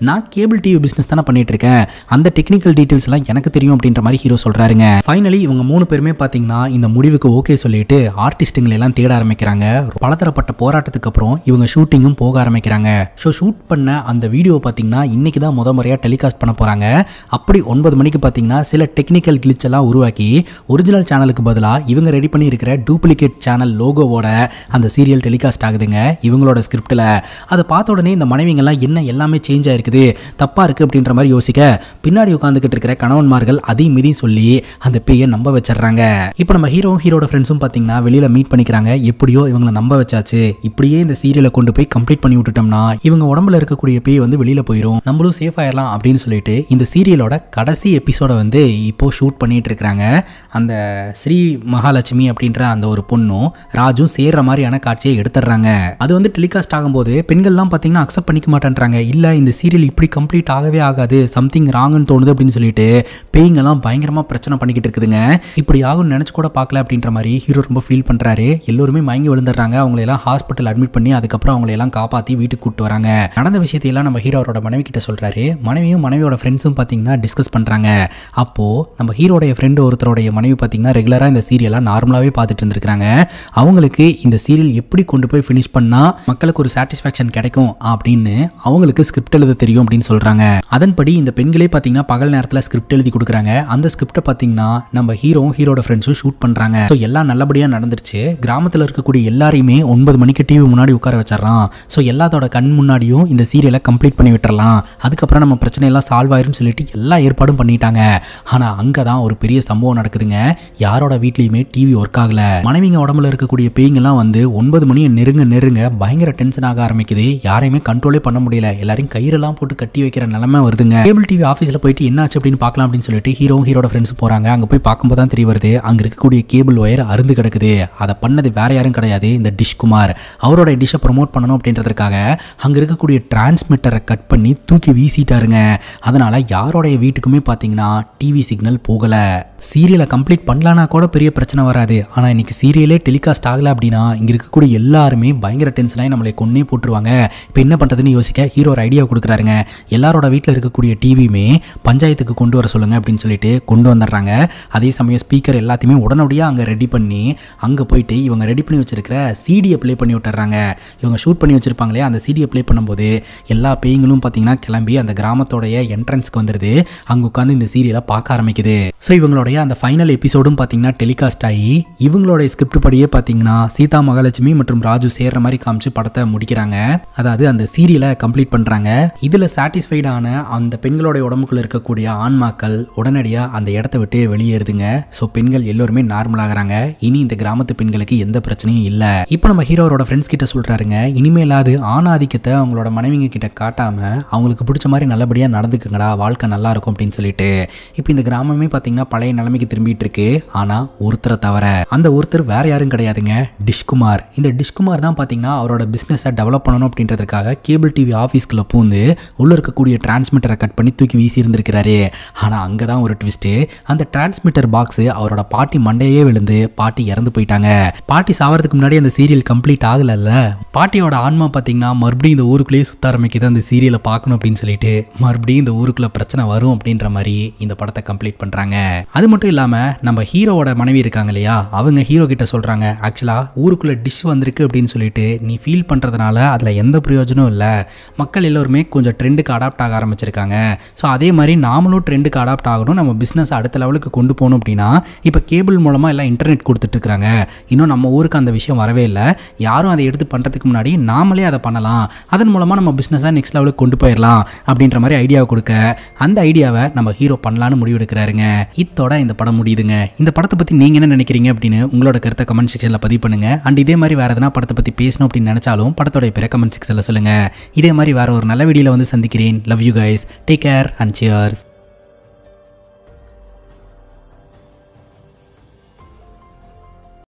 நான் கேபிள் டிவி பிஸ்னஸ் தானே பண்ணிட்டு இருக்கேன், அந்த டெக்னிக்கல் டீட்டெயில்ஸ் எல்லாம் எனக்கு தெரியும் அப்படின்ற மாதிரி ஹீரோ சொல்கிறாருங்க. ஃபைனலி இவங்க 3 பேருமே பார்த்தீங்கன்னா இந்த முடிவுக்கு ஓகே சொல்லிட்டு ஆர்டிஸ்ட்டுங்களை எல்லாம் தேட ஆரம்பிக்கிறாங்க. பலதரப்பட்ட போராட்டத்துக்கு அப்புறம் இவங்க ஷூட்டிங்கும் போக ஆரம்பிக்கிறாங்க. ஸோ ஷூட் பண்ண அந்த வீடியோ பார்த்தீங்கன்னா இன்னைக்கு தான் முறையாக டெலிகாஸ்ட் பண்ண போகிறாங்க. அப்படி 9 மணிக்கு பார்த்தீங்கன்னா சில டெக்னிக்கல் கிளிச் எல்லாம் உருவாக்கி ஒரிஜினல் சேனலுக்கு பதிலாக இவங்க ரெடி பண்ணி இருக்கிற டூப்ளிகேட் சேனல் லோகோவோட அந்த சீரியல் டெலிகாஸ்ட் ஆகுதுங்க இவங்களோட ஸ்கிரிப்டில். அதை பார்த்த உடனே இந்த மனைவிங்கெல்லாம் என்ன எல்லாமே சேஞ்ச் ஆயிருக்குது, தப்பாக இருக்குது அப்படின்ற மாதிரி யோசிக்க, பின்னாடி உட்காந்துக்கிட்டு இருக்கிற கணவன்மார்கள் அதையும் மீதியும் சொல்லி அந்த பேயை நம்ப வச்சிடறாங்க. இப்போ நம்ம ஹீரோட ஃப்ரெண்ட்ஸும் பார்த்தீங்கன்னா வெளியில் மீட் பண்ணிக்கிறாங்க. எப்படியோ இவங்களை நம்ப வச்சாச்சு, இப்படியே இந்த சீரியலை கொண்டு போய் கம்ப்ளீட் பண்ணி விட்டுட்டோம்னா இவங்க உடம்புல இருக்கக்கூடிய பேய் வந்து வெளியில் போயிடும், நம்மளும் சேஃப் ஆயிடலாம் அப்படின்னு சொல்லிட்டு இந்த சீரியலோட கடைசி எபிசோட வந்து இப்போ ஷூட் பண்ணிட்டு இருக்காங்க. அந்த ஸ்ரீ மகாலட்சுமி அப்படின்ற அந்த ஒரு பொண்ணும் ராஜும் சேர்ற மாதிரியான காட்சியை எடுத்துடுறாங்க. அது வந்து டெலிகாஸ்ட் ஆகும்போது பெண்கள்லாம் பார்த்தீங்கன்னா அக்செப்ட் பண்ணிக்க மாட்டேன்றாங்க. இல்லை இந்த சீரியல் இப்படி கம்ப்ளீட் ஆகவே ஆகாது, சம்திங் ராங்னு தோணுது அப்படின்னு சொல்லிட்டு பேய்ங்கெல்லாம் பயங்கரமாக பிரச்சனை பண்ணிக்கிட்டு இருக்குதுங்க. இப்படி ஆகும்னு நினச்சி கூட பார்க்கல அப்படின்ற மாதிரி ஹீரோ ரொம்ப ஃபீல் பண்ணுறாரு. எல்லோருமே மயங்கி விழுந்துடுறாங்க. அவங்களெல்லாம் ஹாஸ்பிட்டல் அட்மிட் பண்ணி அதுக்கப்புறம் அவங்களெல்லாம் காப்பாற்றி வீட்டுக்கு கூப்பிட்டு வராங்க. நடந்த விஷயத்தையெல்லாம் நம்ம ஹீரோரோட மனைவி கிட்ட சொல்கிறாரு. மனைவியும் மனைவியோட ஃப்ரெண்ட்ஸும் பார்த்தீங்கன்னா டிஸ்கஸ் பண்ணுறாங்க. அப்போது நம்ம ஹீரோடைய ஃப்ரெண்டு ஒருத்தருடைய மனைவி பார்த்தீங்கன்னா ரெகுலராக இந்த சீரியலாக நார்மலாகவே பார்த்துட்டு இருந்திருக்காங்க. அவங்களுக்கு இந்த சீரியல் எப்படி கொண்டு போய் ஃபினிஷ் பண்ணால் மக்களுக்கு ஒரு சாட்டிஸ்ஃபேக்ஷன் கிடைக்கும் அப்படின்னு அவங்களுக்கு ஸ்கிரிப்ட் எழுத தெரியும் அப்படின்னு சொல்கிறாங்க. அதன்படி இந்த பெண்களே பார்த்தீங்கன்னா பகல் நேரத்தில் ஸ்கிரிப்ட் எழுதி கொடுக்குறாங்க. அந்த ஸ்கிரிப்டை பார்த்தீங்கன்னா நம்ம ஹீரோட ஃப்ரெண்ட்ஸும் ஷூட் பண்ணுறாங்க. ஸோ எல்லாம் நல்லபடியாக நடந்துருச்சு. கிராமத்தில் இருக்கக்கூடிய எல்லாரையுமே 9 மணிக்கு டிவி முன்னாடி உட்கார வச்சிடலாம். ஸோ எல்லாத்தோட கண் முன்னாடியும் இந்த சீரியலை கம்ப்ளீட் பண்ணி விட்டுறலாம். அதுக்கப்புறம் நம்ம பிரச்சனையெல்லாம் சால்வ் ஆயிரும் சொல்லிட்டு எல்லா ஏற்பாடும் பண்ணிட்டாங்க. ஆனால் அங்கே தான் ஒரு பெரிய சம்பவம் நடக்குதுங்க. யாரோட வீட்லையுமே டிவி ஒர்க் ஆகல. மனைவிங்க உடம்புல இருக்கக்கூடிய பேய்ங்கெல்லாம் வந்து 9 மணியை நெருங்க பயங்கர டென்ஷன் ஆக ஆரம்பிக்குது. யாரையுமே கண்ட்ரோலே பண்ண முடியல. எல்லாரையும் கயிறெல்லாம் போட்டு கட்டி வைக்கிற நிலைமை வருதுங்க. கேபிள் டிவி ஆஃபீஸில் போயிட்டு என்னாச்சு அப்படின்னு பார்க்கலாம் அப்படின்னு சொல்லிட்டு ஹீரோட ஃப்ரெண்ட்ஸ் போகிறாங்க. அங்கே போய் பார்க்கும்போது தான் தெரிய வருது, அங்கே இருக்கக்கூடிய கேபிள் ஒயர் அருந்து கிடக்குது. அதை பண்ணது வேற யாரும் கிடையாது, இந்த டிஷ்குமார். அவரோட டிஷ்ஷை ப்ரொமோட் பண்ணணும் அப்படின்றதுக்காக அங்கே இருக்கக்கூடிய டிரான்ஸ்மிட்டரை கட் பண்ணி தூக்கி வீசிட்டாருங்க. அதனால யாரோடைய வீட்டுக்குமே பார்த்தீங்கன்னா டிவி சிக்னல் போகல. சீரியலை கம்ப்ளீட் பண்ணலான்னா கூட பெரிய பிரச்சனை வராது. ஆனால் இன்னைக்கு சீரியலே டெலிகாஸ்ட் ஆகலை அப்படின்னா இங்கே இருக்கக்கூடிய எல்லாருமே பயங்கர டென்ஷனாகி நம்மளை கொன்னே போட்டுருவாங்க. இப்போ என்ன பண்ணுறதுன்னு யோசிக்க ஹீரோ ஒரு ஐடியா கொடுக்குறாருங்க. எல்லாரோட வீட்டில் இருக்கக்கூடிய டிவியுமே பஞ்சாயத்துக்கு கொண்டு வர சொல்லுங்க அப்படின்னு சொல்லிட்டு கொண்டு வந்துடுறாங்க. அதே சமயம் ஸ்பீக்கர் எல்லாத்தையுமே உடனடியாக அங்கே ரெடி பண்ணி அங்கே போயிட்டு இவங்க ரெடி பண்ணி வச்சிருக்கிற சிடியை ப்ளே பண்ணி விட்டுறாங்க. இவங்க ஷூட் பண்ணி வச்சிருப்பாங்களே அந்த சிடியை ப்ளே பண்ணும்போது எல்லா பேய்களும் பார்த்தீங்கன்னா கிளம்பி அந்த கிராமத்தோடைய என்ட்ரன்ஸ்க்கு வந்துடுது. அங்கே உட்காந்து இந்த சீரியலை பார்க்க ஆரம்பிக்குது. ஸோ இவங்களோட அந்த ஃபைனல் எபிசோடும் பார்த்தீங்கன்னா டெலிகாஸ்ட் ஆகி இவங்களோட ஸ்கிரிப்ட் படியே பார்த்தீங்கன்னா சீதா மகாலட்சுமி மற்றும் ராஜு சேர்ற மாதிரி காமிச்சு படத்தை முடிக்கிறாங்க. அதாவது அந்த சீரியலை கம்ப்ளீட் பண்ணுறாங்க. இதில் சாட்டிஸ்ஃபைடான அந்த பெண்களோட உடம்புக்குள்ள இருக்கக்கூடிய ஆன்மாக்கள் உடனடியாக அந்த இடத்த விட்டு வெளியேறுதுங்க. ஸோ பெண்கள் எல்லோருமே நார்மல் ஆகிறாங்க. இனி இந்த கிராமத்து பெண்களுக்கு எந்த பிரச்சனையும் இல்லை. இப்போ நம்ம ஹீரோரோட ஃப்ரெண்ட்ஸ் கிட்ட சொல்கிறாருங்க, இனிமேலாவது ஆணாதிக்கத்தை அவங்களோட மனைவிங்க கிட்ட காட்டாம அவங்களுக்கு பிடிச்ச மாதிரி நல்லபடியாக நடந்துக்குங்கடா, வாழ்க்கை நல்லா இருக்கும் அப்படின்னு சொல்லிட்டு. இப்போ இந்த கிராமமே பார்த்தீங்கன்னா பழைய நிலைமைக்கு திரும்பிட்டு இருக்கு. ஆனால் ஒருத்தரை தவிர அந்த ஒருத்தர் வேற யாரும் கிடையாதுங்க, டிஷ்குமார். இந்த டிஷ்குமார் தான் பார்த்தீங்கன்னா அவரோட பிஸ்னஸை டெவலப் பண்ணணும் அப்படின்றதுக்காக கேபிள் டிவி ஆஃபீஸ்க்குள்ள பூந்து உள்ள இருக்கக்கூடிய டிரான்ஸ்மிட்டரை கட் பண்ணி தூக்கி வீசி இருந்திருக்கிறாரு. ஆனால் அங்கே அங்கே தான் ஒரு ட்விஸ்ட்டு. அந்த டிரான்ஸ்மிட்டர் பாக்ஸ் அவரோட பாட்டி மண்டையே விழுந்து பாட்டி இறந்து போயிட்டாங்க. பாட்டி சாவறதுக்கு முன்னாடி அந்த சீரியல் கம்ப்ளீட் ஆகலைல்ல. பாட்டியோட ஆன்மா பார்த்தீங்கன்னா மறுபடியும் இந்த ஊருக்குள்ளேயே சுத்த ஆரம்பிக்குது அந்த சீரியலை பார்க்கணும் அப்படின்னு சொல்லிட்டு. மறுபடியும் இந்த ஊருக்குள்ள பிரச்சனை வரும் அப்படின்ற மாதிரி இந்த படத்தை கம்ப்ளீட் பண்ணுறாங்க. அது மட்டும் இல்லாமல் நம்ம ஹீரோவோட மனைவி இருக்காங்க இல்லையா, அவங்க ஹீரோ கிட்ட சொல்கிறாங்க, ஆக்சுவலாக ஊருக்குள்ள டிஷ் வந்திருக்கு அப்படின்னு சொல்லிட்டு நீ ஃபீல் பண்ணுறதுனால அதில் எந்த பிரயோஜனம் இல்லை. மக்கள் எல்லோருமே கொஞ்சம் ட்ரெண்டுக்கு அடாப்ட் ஆக ஆரம்பிச்சிருக்காங்க. ஸோ அதே மாதிரி நாமளும் ட்ரெண்டுக்கு அடாப்ட் ஆகணும், நம்ம பிஸ்னஸ் அடுத்த லெவலுக்கு கொண்டு போகணும் அப்படின்னா இப்போ கேபிள் மூலமாக எல்லாம் இன்டர்நெட் கொடுத்துட்ருக்காங்க. இன்னும் நம்ம ஊருக்கு அந்த விஷயம் வரவே இல்லை. யாரும் அதை எடுத்து பண்ணுறதுக்கு முன்னாடி நாமளே அதை பண்ணலாம், அதன் மூலமாக நம்ம பிஸ்னஸை நெக்ஸ்ட் லெவலுக்கு கொண்டு போயிடலாம் அப்படின்ற மாதிரி ஐடியாவை கொடுக்க அந்த ஐடியாவை நம்ம ஹீரோ பண்ணலான்னு முடிவெடுக்கிறாருங்க. இத்தோட இந்த படம் முடியுதுங்க. இந்த படத்தை பற்றி நீங்கள் என்ன நினைக்கிறீங்க அப்படின்னு உங்களோட கருத்தை கமெண்ட் செக்ஷனில் பதிவு பண்ணுங்க. அண்ட் இதே மாதிரி வேறு எதனா படத்தை பற்றி பேசணும் அப்படின்னு நினச்சாலும் படத்தோட பேரை கமெண்ட் செக்ஷனில் சொல்லுங்கள். இதே மாதிரி வேறு ஒரு நல்ல வீடியோவில் வந்து சந்திக்கிறேன். Love you guys, take care and cheers.